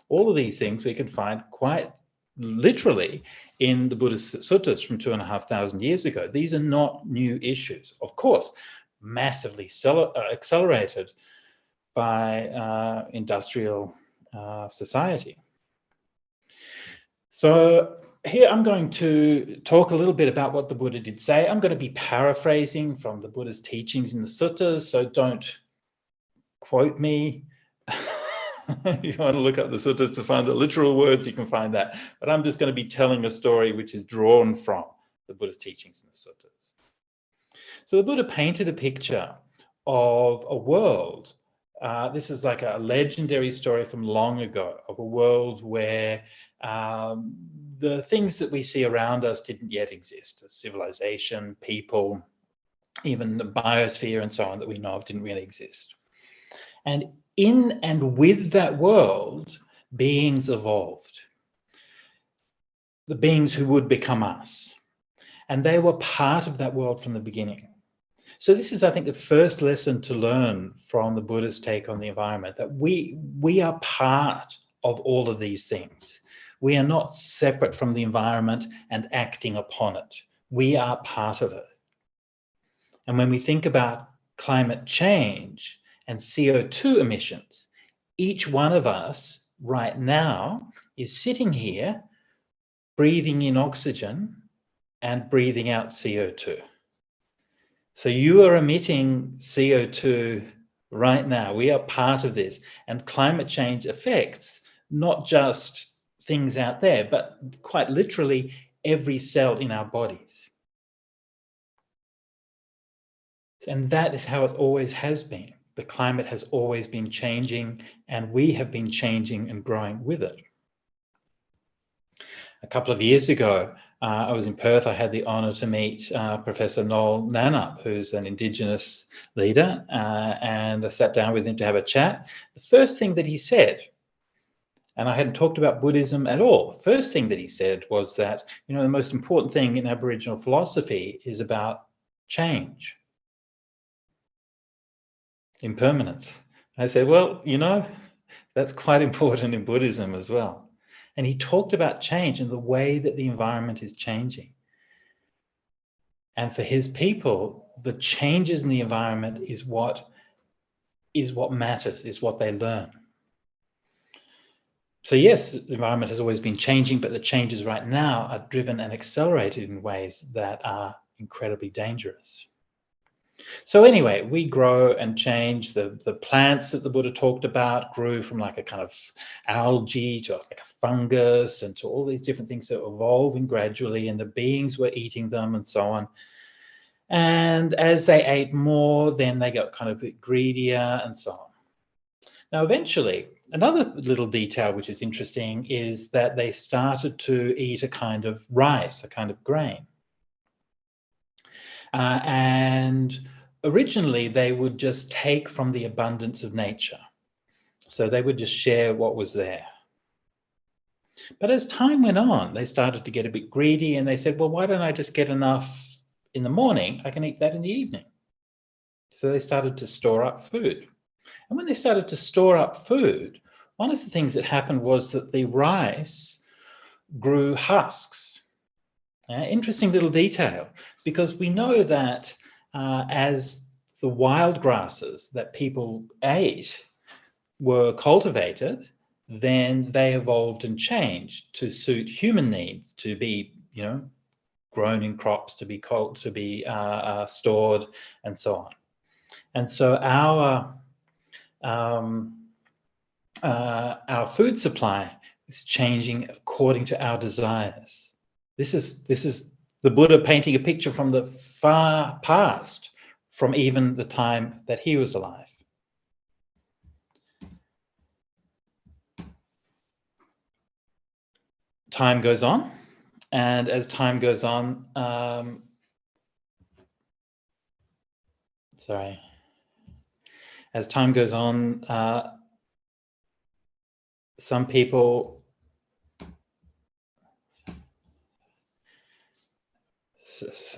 All of these things we can find quite literally in the Buddhist suttas from 2,500 years ago. These are not new issues, of course, massively accelerated by industrial society. So here I'm going to talk a little bit about what the Buddha did say. I'm going to be paraphrasing from the Buddha's teachings in the suttas, so don't quote me. If you want to look up the suttas to find the literal words, you can find that. But I'm just going to be telling a story which is drawn from the Buddha's teachings in the suttas. So the Buddha painted a picture of a world. This is like a legendary story from long ago, of a world where the things that we see around us didn't yet exist. Civilization, people, even the biosphere and so on that we know of didn't really exist. And in and with that world, beings evolved. The beings who would become us. And they were part of that world from the beginning. So this is, I think, the first lesson to learn from the Buddhist take on the environment, that we are part of all of these things. We are not separate from the environment and acting upon it. We are part of it. And when we think about climate change and CO2 emissions, each one of us right now is sitting here breathing in oxygen and breathing out CO2. So you are emitting CO2 right now. We are part of this. And climate change affects not just things out there, but quite literally every cell in our bodies. And that is how it always has been. The climate has always been changing, and we have been changing and growing with it. A couple of years ago, I was in Perth. I had the honour to meet Professor Noel Nannup, who's an Indigenous leader, and I sat down with him to have a chat. The first thing that he said, and I hadn't talked about Buddhism at all, first thing that he said was that, you know, the most important thing in Aboriginal philosophy is about change, impermanence. I said, well, you know, that's quite important in Buddhism as well. And he talked about change and the way that the environment is changing. And for his people, the changes in the environment is what matters, is what they learn. So yes, the environment has always been changing, but the changes right now are driven and accelerated in ways that are incredibly dangerous. So anyway, we grow and change. The plants that the Buddha talked about grew from like a kind of algae to like a fungus and to all these different things that were evolving gradually, and the beings were eating them and so on. And as they ate more, then they got kind of a bit greedier and so on. Now, eventually, another little detail which is interesting is that they started to eat a kind of rice, a kind of grain. And originally they would just take from the abundance of nature. So they would just share what was there. But as time went on, they started to get a bit greedy, and they said, well, why don't I just get enough in the morning? I can eat that in the evening. So they started to store up food. And when they started to store up food, one of the things that happened was that the rice grew husks. Interesting little detail, because we know that as the wild grasses that people ate were cultivated, then they evolved and changed to suit human needs, to be, you know, grown in crops, to be stored, and so on. And so our food supply is changing according to our desires. This is the Buddha painting a picture from the far past, from even the time that he was alive. Time goes on, and as time goes on, as time goes on, some people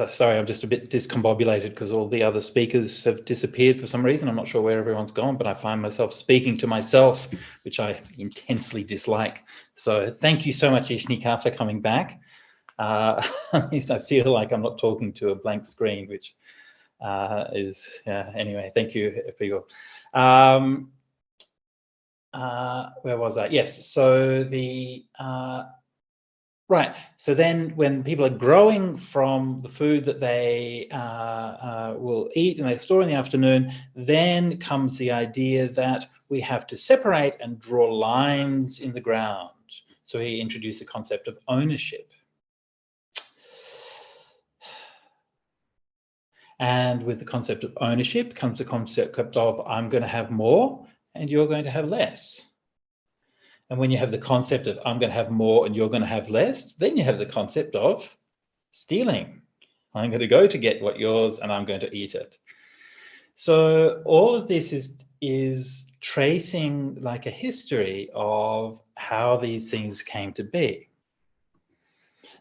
sorry, I'm just a bit discombobulated because all the other speakers have disappeared for some reason. I'm not sure where everyone's gone, but I find myself speaking to myself, which I intensely dislike. So thank you so much, Ishnika, for coming back. At least I feel like I'm not talking to a blank screen, which is, anyway, thank you for your, where was I? Yes, so the, right, so then when people are growing from the food that they will eat and they store in the afternoon, then comes the idea that we have to separate and draw lines in the ground. So he introduced the concept of ownership. And with the concept of ownership comes the concept of I'm going to have more and you're going to have less. And when you have the concept of I'm going to have more and you're going to have less, then you have the concept of stealing. I'm going to go to get what yours and I'm going to eat it. So all of this is tracing like a history of how these things came to be.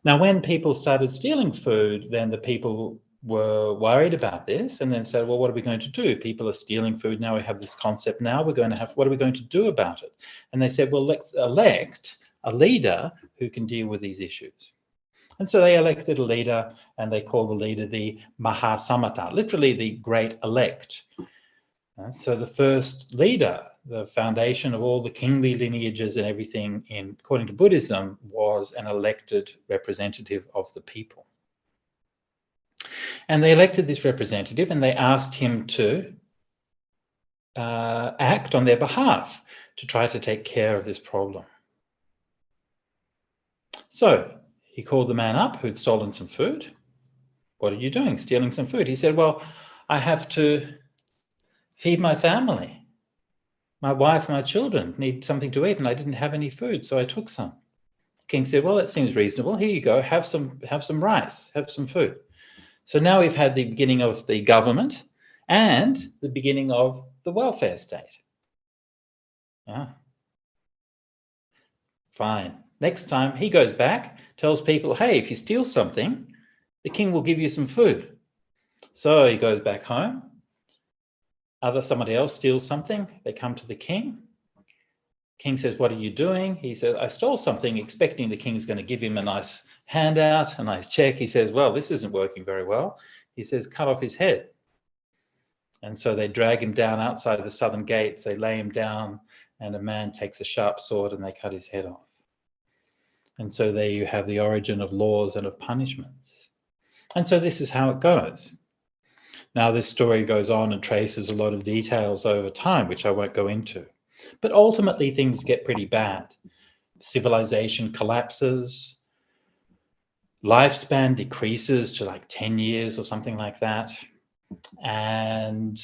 Now, when people started stealing food, then the people were worried about this and then said, well, what are we going to do? People are stealing food. Now we have this concept. Now we're going to have, what are we going to do about it? And they said, well, let's elect a leader who can deal with these issues. And so they elected a leader, and they call the leader the Mahasamata, literally the great elect. So the first leader, the foundation of all the kingly lineages and everything according to Buddhism, was an elected representative of the people. And they elected this representative, and they asked him to act on their behalf to try to take care of this problem. So he called the man up who'd stolen some food. What are you doing, stealing some food? He said, well, I have to feed my family. My wife and my children need something to eat, and I didn't have any food, so I took some. The king said, well, that seems reasonable. Here you go, have some rice, have some food. So now we've had the beginning of the government and the beginning of the welfare state. Yeah. Fine. Next time he goes back, tells people, hey, if you steal something, the king will give you some food. So he goes back home. Somebody else steals something. They come to the king. King says, what are you doing? He says, I stole something, expecting the king's going to give him a nice handout, a nice check. He says, well, this isn't working very well. He says, cut off his head. And so they drag him down outside the southern gates. They lay him down, and a man takes a sharp sword and they cut his head off. And so there you have the origin of laws and of punishments. And so this is how it goes. Now, this story goes on and traces a lot of details over time, which I won't go into. But ultimately, things get pretty bad. Civilization collapses. Lifespan decreases to like 10 years or something like that. And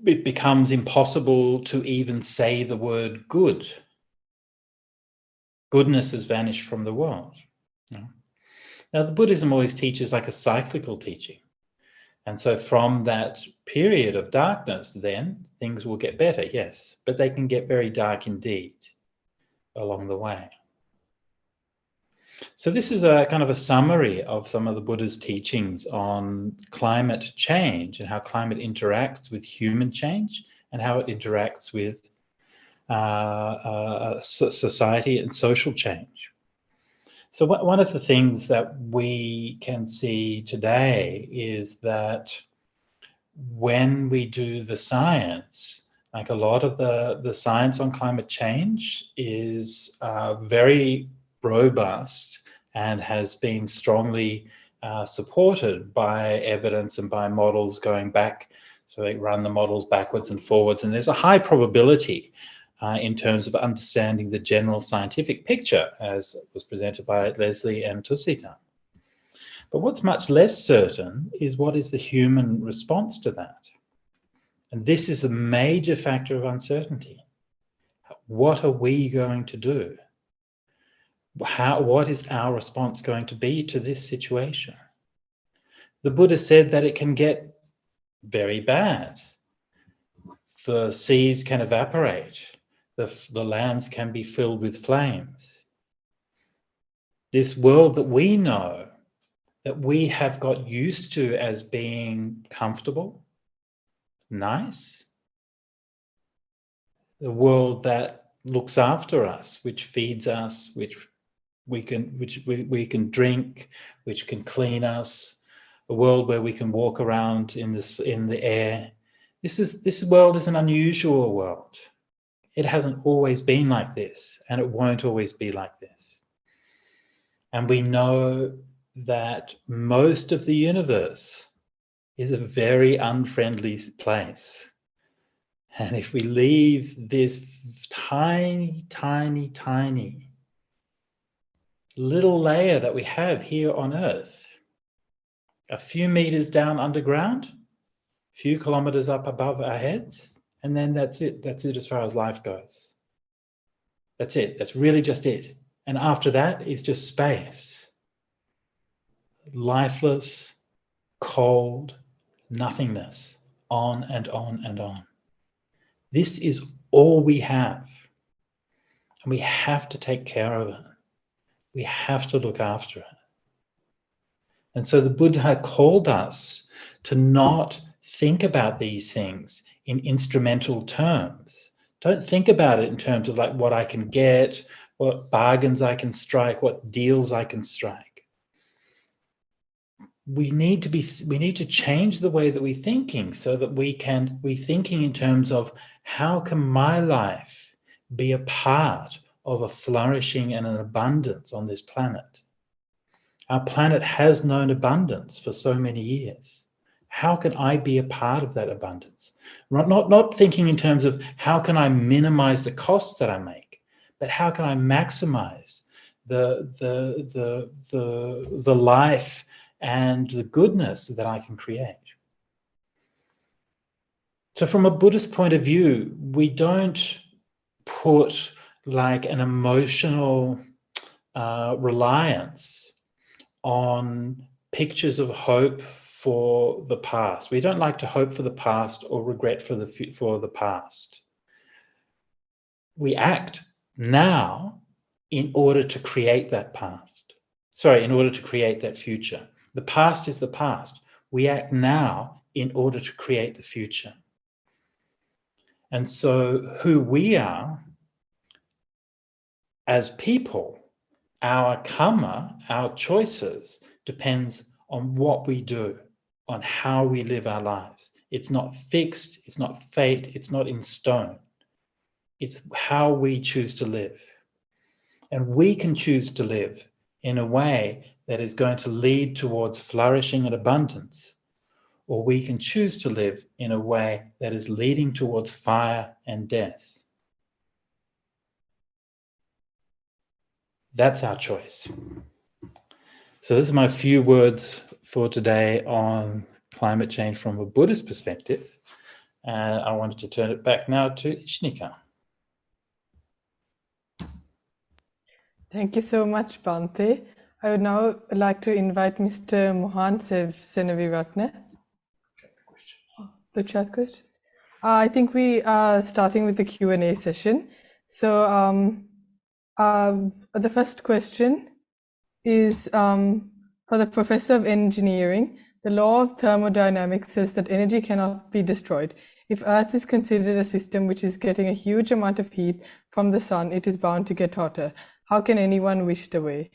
it becomes impossible to even say the word good. Goodness has vanished from the world. Now, the Buddhism always teaches like a cyclical teaching. And so from that period of darkness, then things will get better, yes, but they can get very dark indeed along the way. So this is a kind of a summary of some of the Buddha's teachings on climate change and how climate interacts with human change and how it interacts with society and social change. So one of the things that we can see today is that when we do the science, like a lot of the science on climate change is very robust and has been strongly supported by evidence and by models going back. So they run the models backwards and forwards, and there's a high probability in terms of understanding the general scientific picture as was presented by Lesley and Thusitha. But what's much less certain is what is the human response to that. And this is the major factor of uncertainty. What are we going to do? What is our response going to be to this situation? The Buddha said that it can get very bad. The seas can evaporate. The lands can be filled with flames. This world that we know, that we have got used to as being comfortable, nice, the world that looks after us, which feeds us, which we can drink, which can clean us, a world where we can walk around in the air. This world is an unusual world. It hasn't always been like this, and it won't always be like this. And we know that most of the universe is a very unfriendly place. And if we leave this tiny, tiny, tiny little layer that we have here on Earth, a few meters down underground, a few kilometers up above our heads, and then that's it. That's it as far as life goes. That's it. That's really just it. And after that is just space. Lifeless, cold, nothingness, on and on and on. This is all we have. And we have to take care of it. We have to look after it. And so the Buddha called us to not think about these things in instrumental terms. Don't think about it in terms of like what I can get, what bargains I can strike, what deals I can strike. We need to change the way that we're thinking so that we're thinking in terms of how can my life be a part of a flourishing and an abundance on this planet. Our planet has known abundance for so many years. How can I be a part of that abundance? Not thinking in terms of how can I minimize the costs that I make, but how can I maximize the life and the goodness that I can create. So from a Buddhist point of view, we don't put like an emotional reliance on pictures of hope for the past. We don't like to hope for the past or regret for the past. We act now in order to create that past. Sorry, in order to create that future. The past is the past. We act now in order to create the future. And so who we are as people, our karma, our choices, depends on what we do, on how we live our lives. It's not fixed, it's not fate, it's not in stone. It's how we choose to live. And we can choose to live in a way that is going to lead towards flourishing and abundance, or we can choose to live in a way that is leading towards fire and death. That's our choice. So this is my few words for today on climate change from a Buddhist perspective. And I wanted to turn it back now to Ishnika. Thank you so much, Bhante. I would now like to invite Mr. Mohan Seneviratna. The chat questions. I think we are starting with the Q&A session. So the first question is for the Professor of Engineering. The law of thermodynamics says that energy cannot be destroyed. If Earth is considered a system which is getting a huge amount of heat from the sun, it is bound to get hotter. How can anyone wish it away?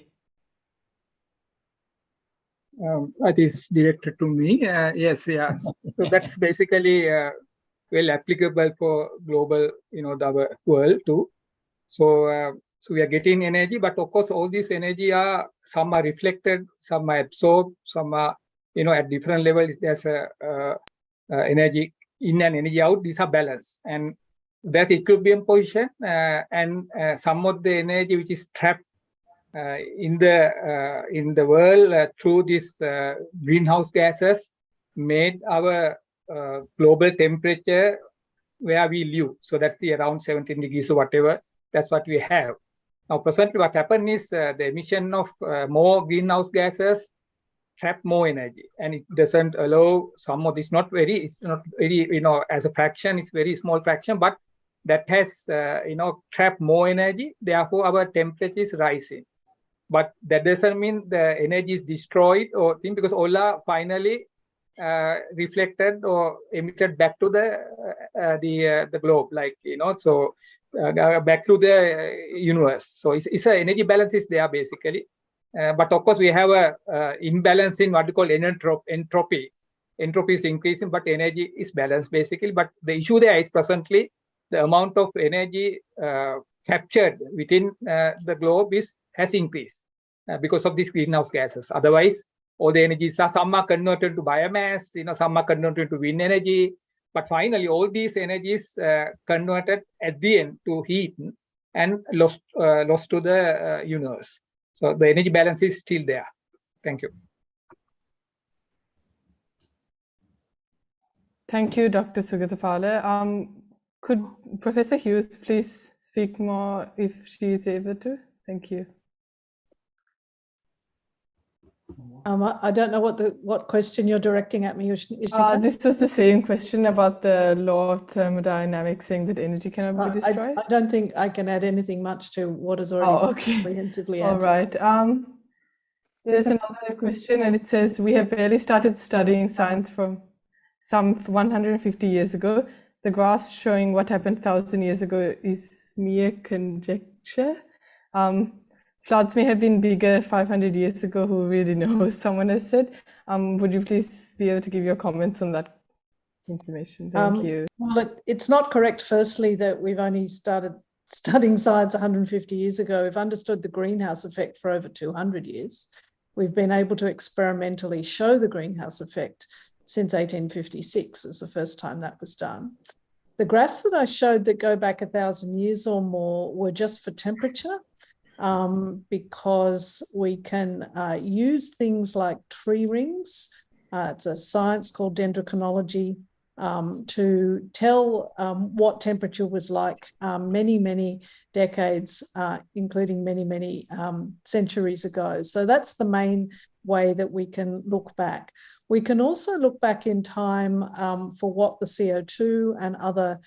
That is directed to me. Yes, yeah. So that's basically well applicable for global, the world too. So, so we are getting energy, but of course, all this energy some are reflected, some are absorbed, some are, at different levels. There's energy in and energy out. These are balanced, and there's equilibrium position, and some of the energy which is trapped in the world through these greenhouse gases made our global temperature where we live. So that's the around 17 degrees or whatever. That's what we have. Now, presently, what happened is the emission of more greenhouse gases trap more energy, and it doesn't allow some of this. It's not very, as a fraction, it's very small fraction, but that has, trapped more energy. Therefore, our temperature is rising. But that doesn't mean the energy is destroyed or thing, because all are finally reflected or emitted back to the globe, like, so back to the universe. So it's a energy balance is there basically. But of course, we have a imbalance in what we call entropy. Entropy is increasing, but energy is balanced basically. But the issue there is presently the amount of energy captured within the globe has increased because of these greenhouse gases. Otherwise, all the energies some are converted to biomass, some are converted to wind energy. But finally, all these energies converted at the end to heat and lost to the universe. So the energy balance is still there. Thank you. Thank you, Dr. Sugathapala. Could Professor Hughes please speak more if she is able to? Thank you. I don't know what question you're directing at me, Ishnika. This was the same question about the law of thermodynamics saying that energy cannot be destroyed. I don't think I can add anything much to what is already comprehensively answered. All right. There's another question, and it says, we have barely started studying science from some 150 years ago. The graphs showing what happened 1,000 years ago is mere conjecture. Floods may have been bigger 500 years ago, who really knows, someone has said. Would you please be able to give your comments on that information? Thank you. Well, it's not correct, firstly, that we've only started studying science 150 years ago. We've understood the greenhouse effect for over 200 years. We've been able to experimentally show the greenhouse effect since 1856 was the first time that was done. The graphs that I showed that go back 1,000 years or more were just for temperature, because we can use things like tree rings. It's a science called dendrochronology, to tell what temperature was like many, many decades, including many, many centuries ago. So that's the main way that we can look back. We can also look back in time for what the CO2 and other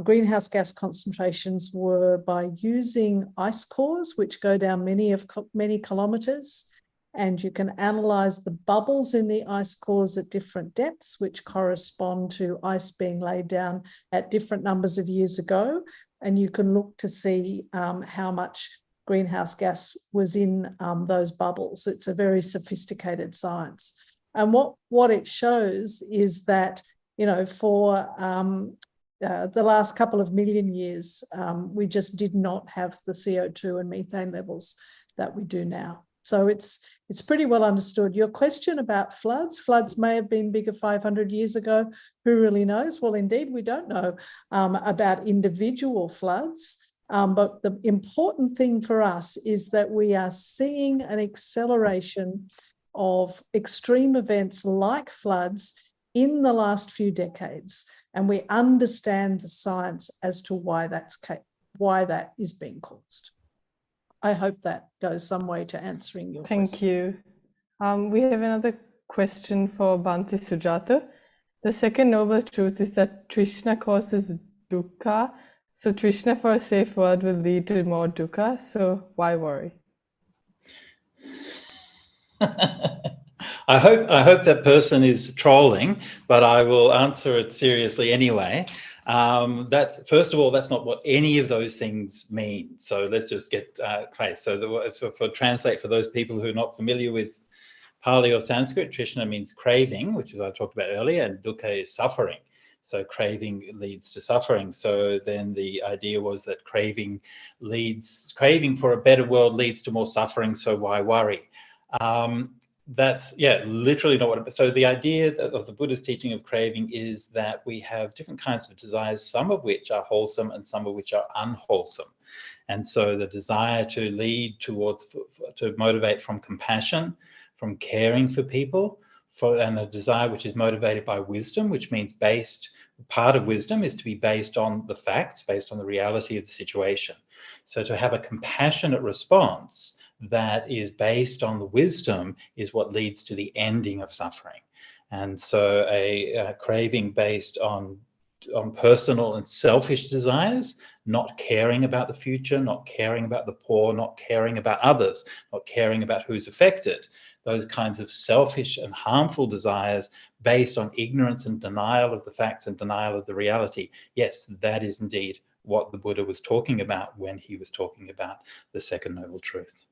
greenhouse gas concentrations were by using ice cores, which go down many kilometres. And you can analyse the bubbles in the ice cores at different depths, which correspond to ice being laid down at different numbers of years ago. And you can look to see how much greenhouse gas was in those bubbles. It's a very sophisticated science. And what it shows is that, you know, for the last couple of million years, we just did not have the CO2 and methane levels that we do now. So it's pretty well understood. Your question about floods may have been bigger 500 years ago. Who really knows? Well, indeed, we don't know about individual floods. But the important thing for us is that we are seeing an acceleration of extreme events like floods in the last few decades. And we understand the science as to why that is being caused. I hope that goes some way to answering your question. Thank you. We have another question for Bhante Sujato. The second noble truth is that Trishna causes dukkha. So Trishna for a safe world will lead to more dukkha. So why worry? I hope that person is trolling, but I will answer it seriously anyway. That's, first of all, that's not what any of those things mean. So let's just get clear. So translate for those people who are not familiar with Pali or Sanskrit, Trishna means craving, which is what I talked about earlier, and dukkha is suffering. So craving leads to suffering. So then the idea was that craving for a better world leads to more suffering. So why worry? That's, yeah, literally not what. So the idea of the Buddha's teaching of craving is that we have different kinds of desires, some of which are wholesome and some of which are unwholesome. And so the desire to lead towards, to motivate from compassion, from caring for people, and a desire which is motivated by wisdom, which means part of wisdom is to be based on the facts, based on the reality of the situation. So to have a compassionate response that is based on the wisdom is what leads to the ending of suffering. And so a craving based on personal and selfish desires, not caring about the future, not caring about the poor, not caring about others, not caring about who's affected, those kinds of selfish and harmful desires based on ignorance and denial of the facts and denial of the reality. Yes, that is indeed what the Buddha was talking about when he was talking about the second noble truth.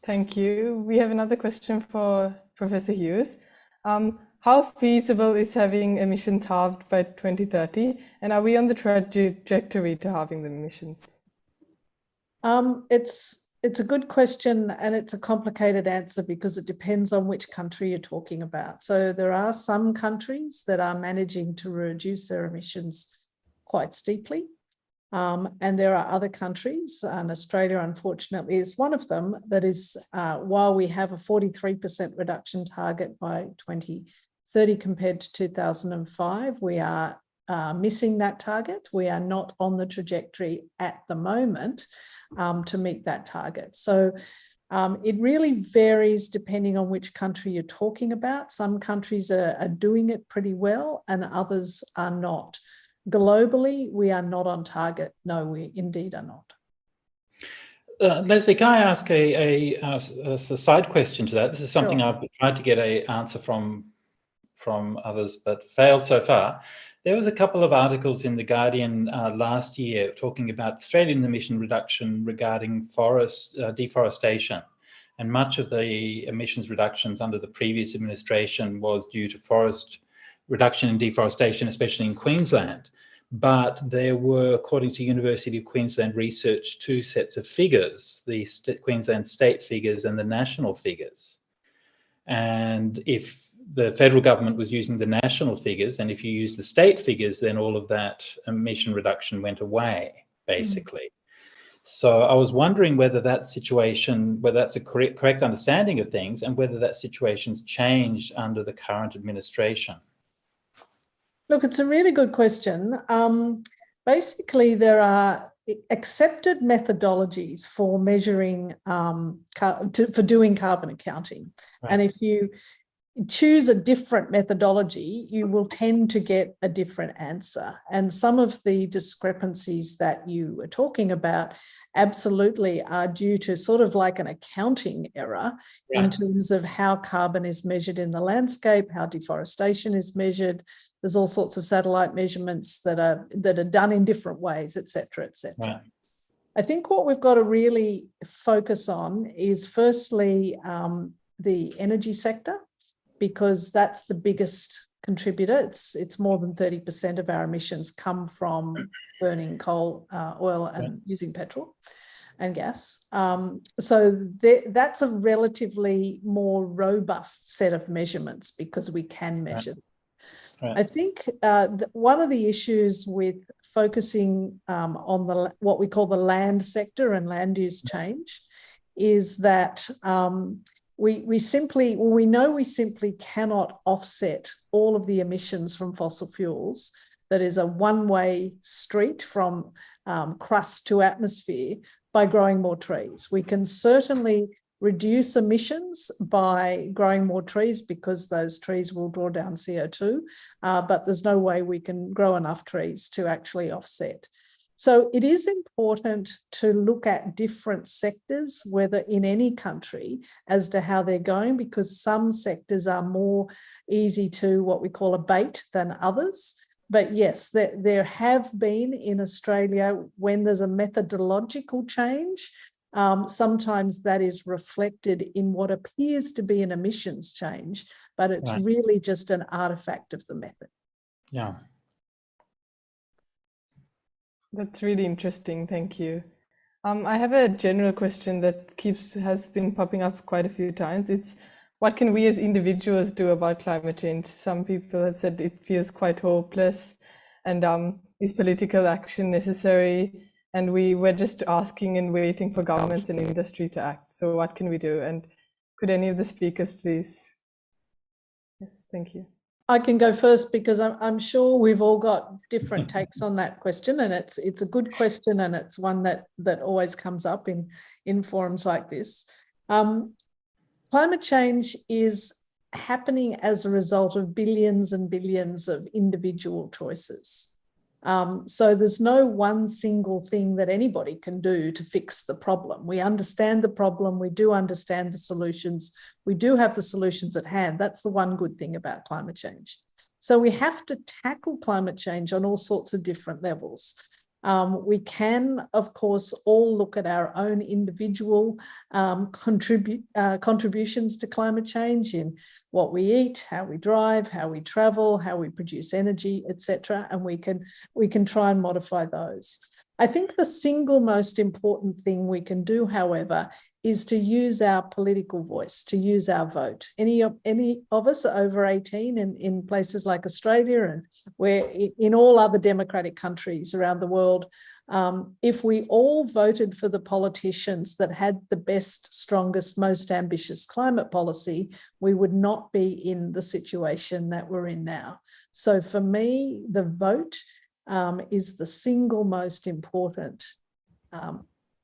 Thank you. We have another question for Professor Hughes. How feasible is having emissions halved by 2030? And are we on the trajectory to halving the emissions? It's a good question, and it's a complicated answer because it depends on which country you're talking about. So there are some countries that are managing to reduce their emissions quite steeply. And there are other countries, and Australia, unfortunately, is one of them, that is, while we have a 43% reduction target by 2030 compared to 2005, we are missing that target. We are not on the trajectory at the moment to meet that target. So it really varies depending on which country you're talking about. Some countries are doing it pretty well and others are not. Globally, we are not on target. No, we indeed are not. Lesley, can I ask a side question to that? This is something I've tried to get an answer from from others, but failed so far. There was a couple of articles in The Guardian last year talking about Australian emission reduction regarding forest deforestation. And much of the emissions reductions under the previous administration was due to forest reduction and deforestation, especially in Queensland. But there were, according to University of Queensland research, two sets of figures, the Queensland state figures and the national figures. And if the federal government was using the national figures, and if you use the state figures, then all of that emission reduction went away, basically. So I was wondering whether that situation, whether that's a correct understanding of things, and whether that situation's changed under the current administration. Look, it's a really good question. Basically, there are accepted methodologies for measuring, for doing carbon accounting. Right. And if you choose a different methodology, you will tend to get a different answer. And some of the discrepancies that you were talking about absolutely are due to sort of like an accounting error in terms of how carbon is measured in the landscape, how deforestation is measured. There's all sorts of satellite measurements that are done in different ways, et cetera, et cetera. Right. I think what we've got to really focus on is firstly the energy sector, because that's the biggest contributor. It's more than 30% of our emissions come from burning coal, oil, and using petrol and gas. So that's a relatively more robust set of measurements because we can measure. Right. I think one of the issues with focusing on what we call the land sector and land use change is that we know we simply cannot offset all of the emissions from fossil fuels. That is a one-way street from crust to atmosphere by growing more trees. We can certainly reduce emissions by growing more trees because those trees will draw down CO2, but there's no way we can grow enough trees to actually offset. So it is important to look at different sectors, whether in any country, as to how they're going, because some sectors are more easy to what we call abate than others. But yes, there have been in Australia, when there's a methodological change, sometimes that is reflected in what appears to be an emissions change, but it's really just an artifact of the method. Yeah. That's really interesting. Thank you. I have a general question that has been popping up quite a few times. It's what can we as individuals do about climate change? Some people have said it feels quite hopeless, and is political action necessary? And we were just asking and waiting for governments and industry to act. So what can we do? And could any of the speakers please? Yes, thank you. I can go first because I'm sure we've all got different takes on that question, and it's a good question, and it's one that always comes up in forums like this. Climate change is happening as a result of billions and billions of individual choices. So there's no one single thing that anybody can do to fix the problem. We understand the problem. We do understand the solutions. We do have the solutions at hand. That's the one good thing about climate change. So we have to tackle climate change on all sorts of different levels. We can, of course, all look at our own individual contributions to climate change in what we eat, how we drive, how we travel, how we produce energy, etc. And we can try and modify those. I think the single most important thing we can do, however, is to use our political voice, to use our vote. Any of us are over 18 in places like Australia, and where in all other democratic countries around the world, if we all voted for the politicians that had the best, strongest, most ambitious climate policy, we would not be in the situation that we're in now. So for me, the vote is the single most important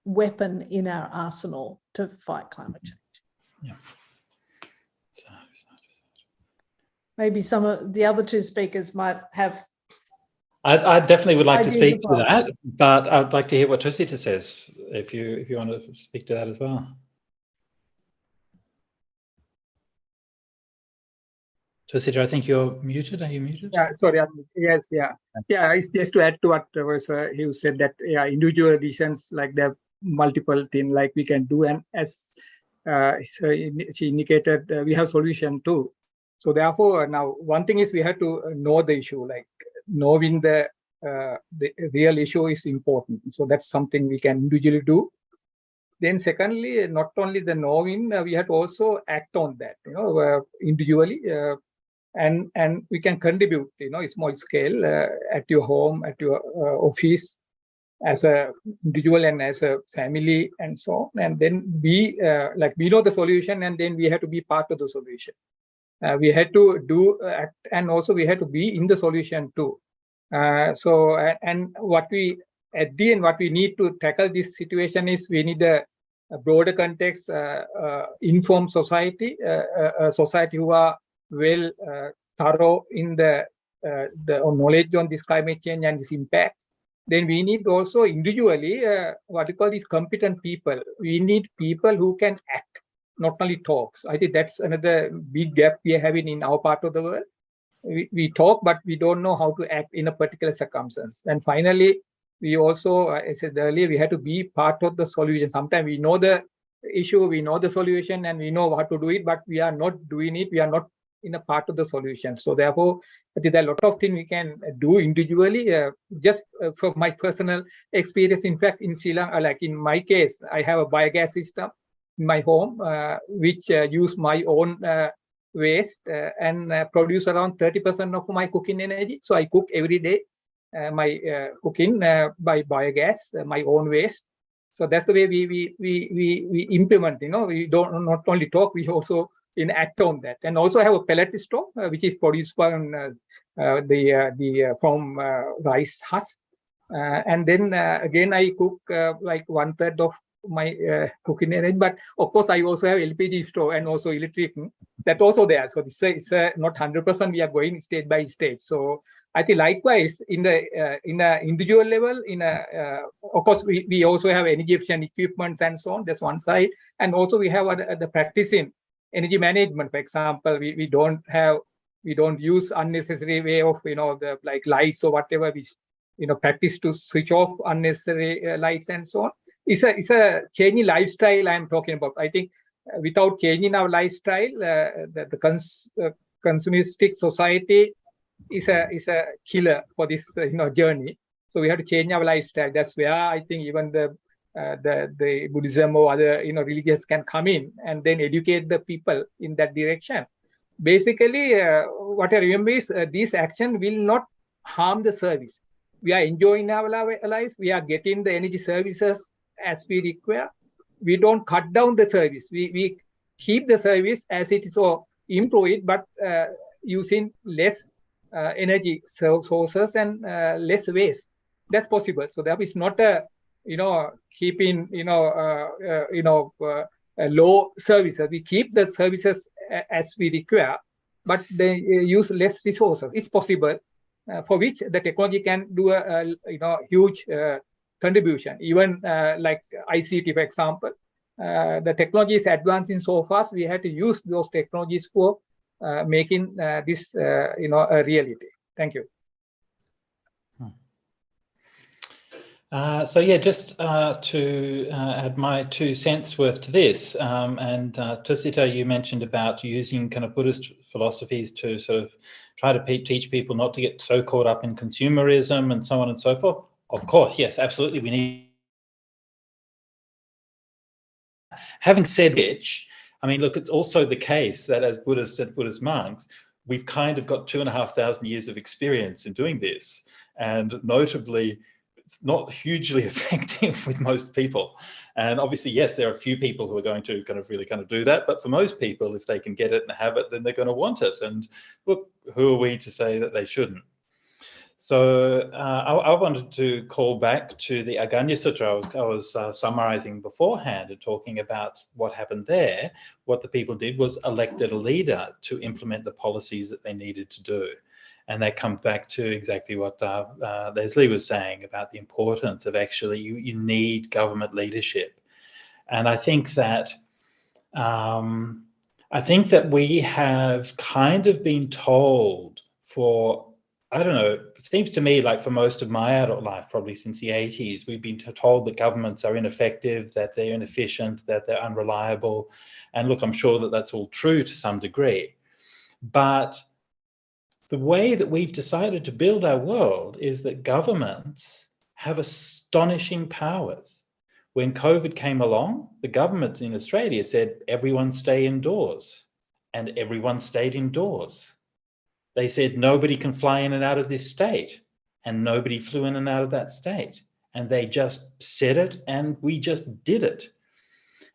weapon in our arsenal to fight climate change. Yeah. Maybe some of the other two speakers might have. I definitely would like to speak to that, but I'd like to hear what Thusitha says, if you want to speak to that as well. Thusitha, I think you're muted. Are you muted? Yeah, sorry. Yes, yeah. Yeah, it's just to add to what was Hughes said, that individual decisions, like there are multiple things like we can do, and as she indicated, we have solution too. So therefore, now one thing is we have to know the issue, like knowing the real issue is important. So that's something we can individually do. Then secondly, not only the knowing, we have to also act on that, individually. And we can contribute, small scale at your home, at your office, as a individual and as a family, and so on. And then we know the solution, and then we have to be part of the solution. We had to do act, and also we had to be in the solution too. And what we at the end, what we need to tackle this situation is we need a broader context, informed society, a society who are well thorough in the knowledge on this climate change and this impact. Then we need also individually what we call these competent people. We need people who can act, not only talks. I think that's another big gap we are having in our part of the world. We talk, but we don't know how to act in a particular circumstance. And finally, we also, I said earlier, we have to be part of the solution. Sometimes we know the issue, we know the solution, and we know how to do it, but we are not doing it. We are not in a part of the solution. So therefore, I think there are a lot of things we can do individually. Just from my personal experience, in fact, in Sri Lanka, like in my case, I have a biogas system in my home, which use my own waste and produce around 30% of my cooking energy. So I cook every day, my cooking by biogas, my own waste. So that's the way we implement. We don't not only talk, we also act on that. And also have a pellet stove, which is produced from from rice husk. And then again, I cook like 1/3 of my cooking energy. But of course, I also have LPG stove and also electric. That also there. So this is not 100%. We are going stage by stage. So I think likewise in the individual level, of course we also have energy efficient equipment and so on. That's one side, and also we have the practice in energy management. For example, we don't use unnecessary way of the like lights or whatever. We practice to switch off unnecessary lights and so on. It's a changing lifestyle I'm talking about. I think without changing our lifestyle, the consumeristic society is a killer for this journey. So we have to change our lifestyle. That's where I think even the Buddhism or other religions can come in and then educate the people in that direction. Basically, what I remember is this action will not harm the service. We are enjoying our life. We are getting the energy services as we require. We don't cut down the service. We keep the service as it is, or improve it, but using less energy sources and less waste. That's possible. So that is not a keeping low services. We keep the services as we require, but they use less resources. It's possible, for which the technology can do a huge contribution. Even like ICT, for example, the technology is advancing so fast. We have to use those technologies for making this a reality. Thank you. So yeah, just to add my 2 cents worth to this, and Thusitha, you mentioned about using kind of Buddhist philosophies to sort of try to teach people not to get so caught up in consumerism and so on and so forth. Of course, yes, absolutely, we need. Having said which, I mean, look, it's also the case that as Buddhists and Buddhist monks, we've kind of got 2,500 years of experience in doing this, and notably, it's not hugely effective with most people. And obviously, yes, there are a few people who are going to really do that. But for most people, if they can get it and have it, then they're going to want it. And look, who are we to say that they shouldn't? So I wanted to call back to the Aganya Sutra. I was summarizing beforehand and talking about what happened there. What the people did was elected a leader to implement the policies that they needed to do. And that comes back to exactly what Lesley was saying about the importance of actually you need government leadership. And I think that I think that we have kind of been told for, I don't know, it seems to me like for most of my adult life, probably since the 80s, we've been told that governments are ineffective, that they're inefficient, that they're unreliable. And look, I'm sure that that's all true to some degree. But the way that we've decided to build our world is that governments have astonishing powers. When COVID came along, the government in Australia said, everyone stay indoors, and everyone stayed indoors. They said, nobody can fly in and out of this state, and nobody flew in and out of that state. And they just said it, and we just did it.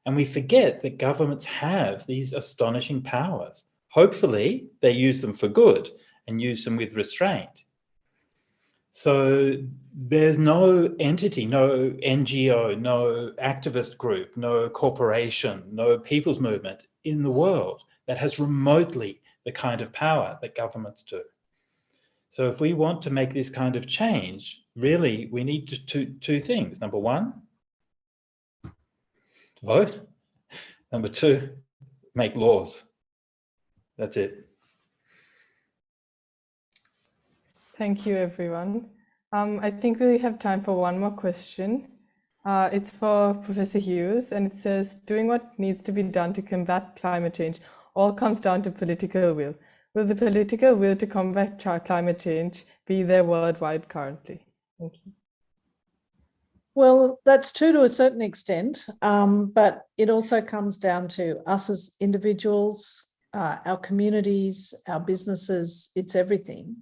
And we forget that governments have these astonishing powers. Hopefully, they use them for good and use them with restraint. So there's no entity, no NGO, no activist group, no corporation, no people's movement in the world that has remotely the kind of power that governments do. So if we want to make this kind of change, really, we need two things. Number one, vote. Number two, make laws. That's it. Thank you, everyone. I think we have time for one more question. It's for Professor Hughes, and it says, doing what needs to be done to combat climate change all comes down to political will. Will the political will to combat climate change be there worldwide currently? Thank you. Well, that's true to a certain extent, but it also comes down to us as individuals, our communities, our businesses, it's everything.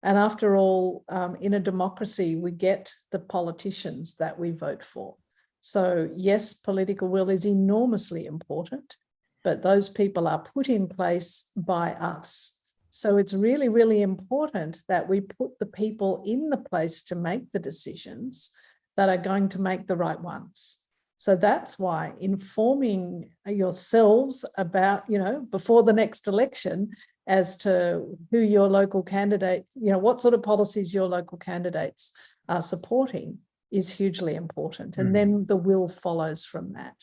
And after all, in a democracy, we get the politicians that we vote for. So yes, political will is enormously important, but those people are put in place by us. So it's really, really important that we put the people in the place to make the decisions that are going to make the right ones. So that's why informing yourselves about, before the next election, as to who your local candidate, what sort of policies your local candidates are supporting is hugely important. And then the will follows from that.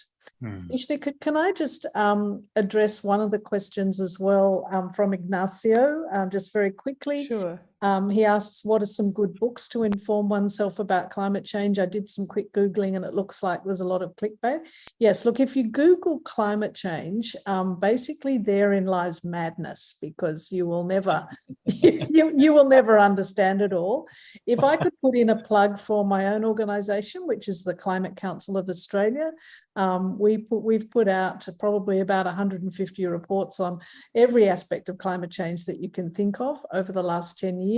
Ishnika, can I just address one of the questions as well from Ignacio, just very quickly? Sure. He asks, what are some good books to inform oneself about climate change? I did some quick Googling and it looks like there's a lot of clickbait. Yes, look, if you Google climate change, basically therein lies madness, because you will never, you will never understand it all. If I could put in a plug for my own organisation, which is the Climate Council of Australia, we've put out probably about 150 reports on every aspect of climate change that you can think of over the last 10 years.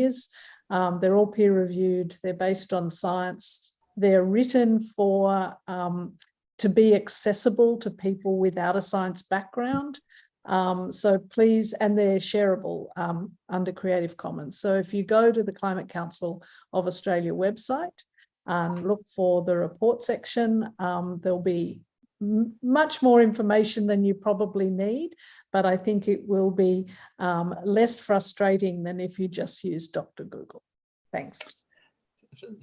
They're all peer reviewed, they're based on science, they're written for to be accessible to people without a science background. So please, and they're shareable under Creative Commons. So if you go to the Climate Council of Australia website and look for the report section, there'll be much more information than you probably need, but I think it will be less frustrating than if you just use Dr. Google. Thanks.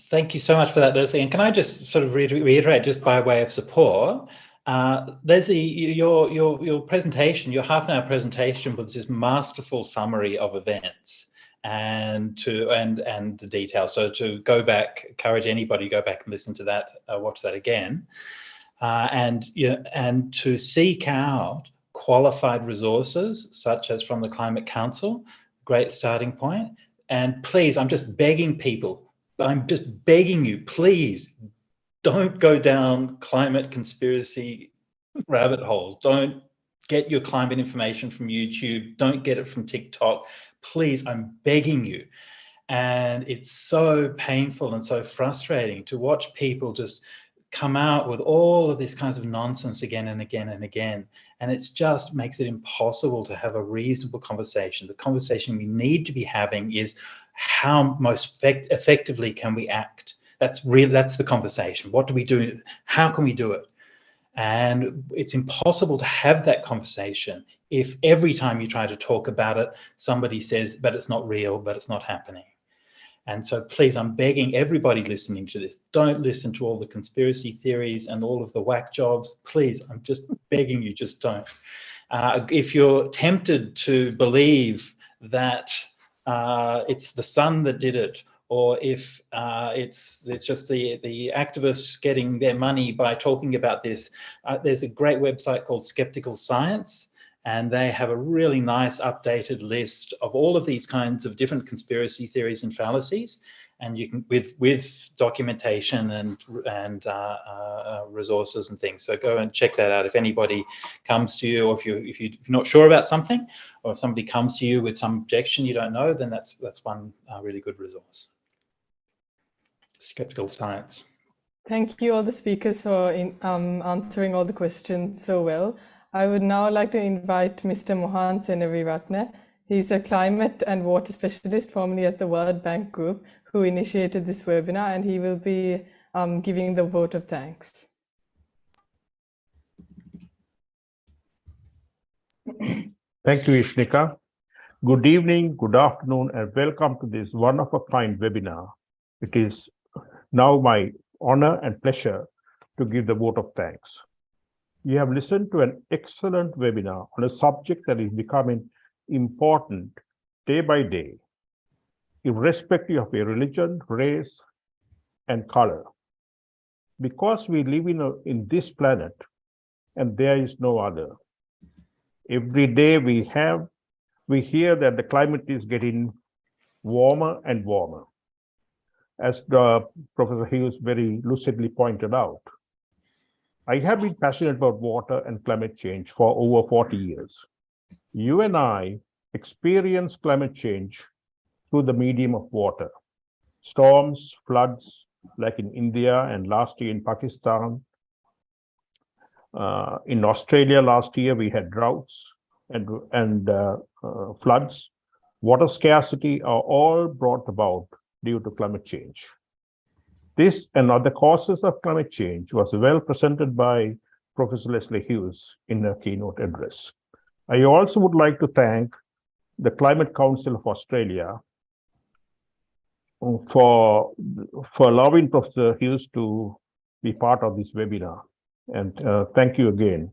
Thank you so much for that, Leslie. And can I just sort of reiterate, just by way of support, Leslie, your presentation, your half-an-hour presentation was this masterful summary of events and the details. So to go back, encourage anybody to go back and listen to that, watch that again. And to seek out qualified resources, such as from the Climate Council, great starting point. And please, I'm just begging people, I'm just begging you, please don't go down climate conspiracy rabbit holes. Don't get your climate information from YouTube. Don't get it from TikTok. Please, I'm begging you. And it's so painful and so frustrating to watch people just come out with all of these kinds of nonsense again and again and again. And it just makes it impossible to have a reasonable conversation. The conversation we need to be having is how most effectively can we act? That's the conversation. What do we do? How can we do it? And it's impossible to have that conversation if every time you try to talk about it, somebody says, but it's not real, but it's not happening. And so please, I'm begging everybody listening to this, don't listen to all the conspiracy theories and all of the whack jobs. Please, I'm just begging you, just don't. if you're tempted to believe that it's the sun that did it, or if it's just the activists getting their money by talking about this, there's a great website called Skeptical Science, and they have a really nice updated list of all of these kinds of different conspiracy theories and fallacies, and you can with documentation and resources and things. So go and check that out if anybody comes to you, or if you're not sure about something, or if somebody comes to you with some objection you don't know, then that's one really good resource. Skeptical Science. Thank you all the speakers for answering all the questions so well. I would now like to invite Mr. Mohan Seneviratna. He's a climate and water specialist formerly at the World Bank Group who initiated this webinar, and he will be giving the vote of thanks. Thank you, Ishnika. Good evening, good afternoon, and welcome to this one-of-a-kind webinar. It is now my honor and pleasure to give the vote of thanks. You have listened to an excellent webinar on a subject that is becoming important day by day, irrespective of a religion, race, and color. Because we live in this planet, and there is no other. Every day we hear that the climate is getting warmer and warmer, as Professor Hughes very lucidly pointed out. I have been passionate about water and climate change for over 40 years. You and I experience climate change through the medium of water. Storms, floods, like in India and last year in Pakistan. In Australia last year, we had droughts and floods. Water scarcity are all brought about due to climate change. This and other causes of climate change was well presented by Professor Lesley Hughes in her keynote address. I also would like to thank the Climate Council of Australia for allowing Professor Hughes to be part of this webinar. And thank you again.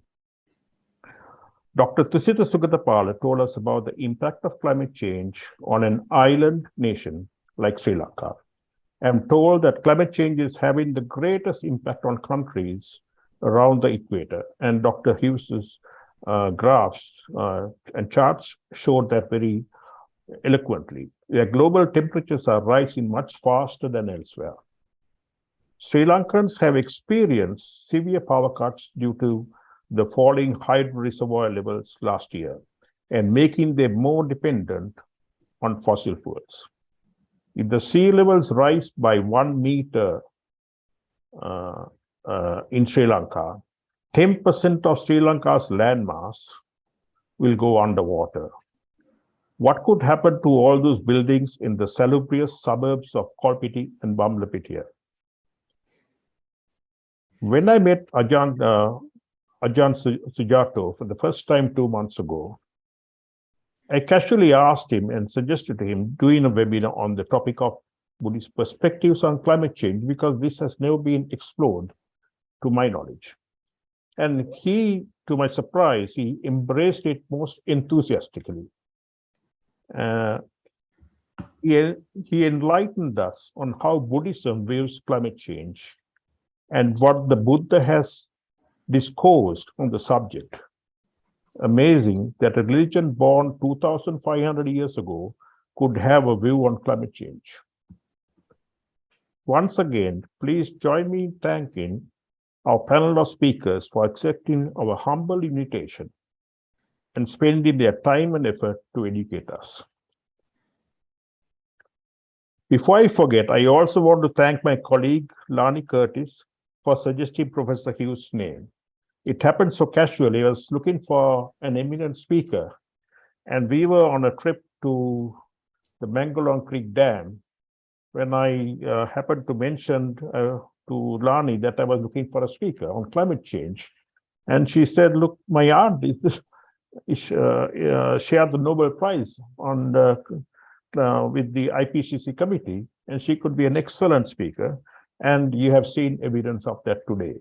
Dr. Thusitha Sugathapala told us about the impact of climate change on an island nation like Sri Lanka. I'm told that climate change is having the greatest impact on countries around the equator. And Dr. Hughes's graphs and charts showed that very eloquently. The global temperatures are rising much faster than elsewhere. Sri Lankans have experienced severe power cuts due to the falling hydro reservoir levels last year and making them more dependent on fossil fuels. If the sea levels rise by 1 meter in Sri Lanka, 10% of Sri Lanka's landmass will go underwater. What could happen to all those buildings in the salubrious suburbs of Kolpiti and Bamlapitia? When I met Ajahn Sujato for the first time 2 months ago, I casually asked him and suggested to him doing a webinar on the topic of Buddhist perspectives on climate change, because this has never been explored to my knowledge. And he, to my surprise, he embraced it most enthusiastically. He enlightened us on how Buddhism views climate change and what the Buddha has discoursed on the subject. Amazing that a religion born 2,500 years ago could have a view on climate change. Once again, please join me in thanking our panel of speakers for accepting our humble invitation and spending their time and effort to educate us. Before I forget, I also want to thank my colleague, Lani Curtis, for suggesting Professor Hughes' name. It happened so casually. I was looking for an eminent speaker, and we were on a trip to the Mangalore Creek Dam when I happened to mention to Lani that I was looking for a speaker on climate change. And she said, look, my aunt shared the Nobel Prize on with the IPCC committee, and she could be an excellent speaker. And you have seen evidence of that today.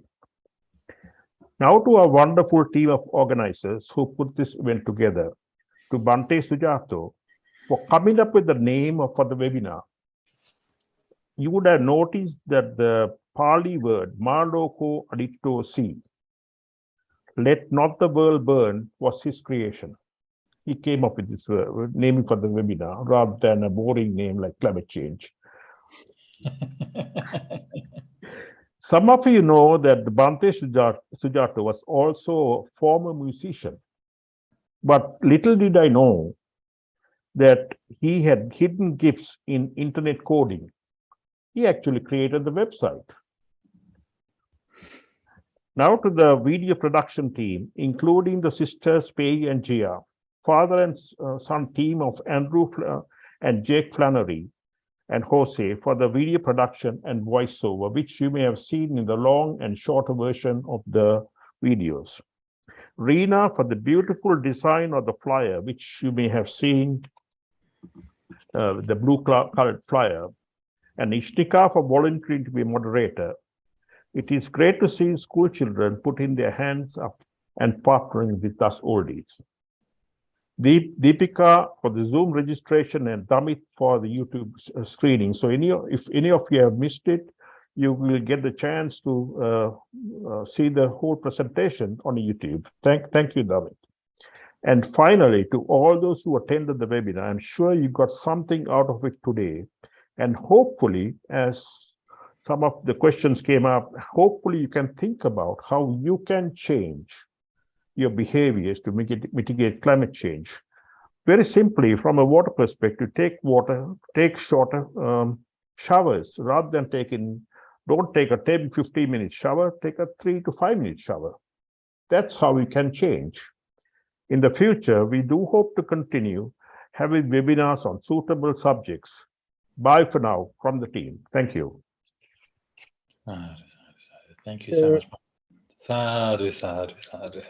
Now to our wonderful team of organizers who put this event together, to Bhante Sujato for coming up with the name for the webinar. You would have noticed that the Pali word, Loko Aditto si, let not the world burn, was his creation. He came up with this naming for the webinar rather than a boring name like climate change. Some of you know that Bhante Sujato was also a former musician. But little did I know that he had hidden gifts in internet coding. He actually created the website. Now to the video production team, including the sisters Pei and Gia, father and son team of Andrew and Jake Flannery and Jose for the video production and voiceover, which you may have seen in the long and shorter version of the videos. Rena for the beautiful design of the flyer, which you may have seen, the blue colored flyer, and Ishnika for volunteering to be moderator. It is great to see school children putting their hands up and partnering with us oldies. Deepika for the Zoom registration and Damit for the YouTube screening. So if any of you have missed it, you will get the chance to see the whole presentation on YouTube. Thank you, David. And finally, to all those who attended the webinar, I'm sure you got something out of it today. And hopefully, as some of the questions came up, hopefully you can think about how you can change your behaviors to mitigate climate change. Very simply, from a water perspective, take shorter showers rather than don't take a 10, 15-minute shower, take a 3 to 5 minute shower. That's how we can change. In the future, we do hope to continue having webinars on suitable subjects. Bye for now from the team. Thank you. Thank you so much. Sadhu, sadhu, sadhu.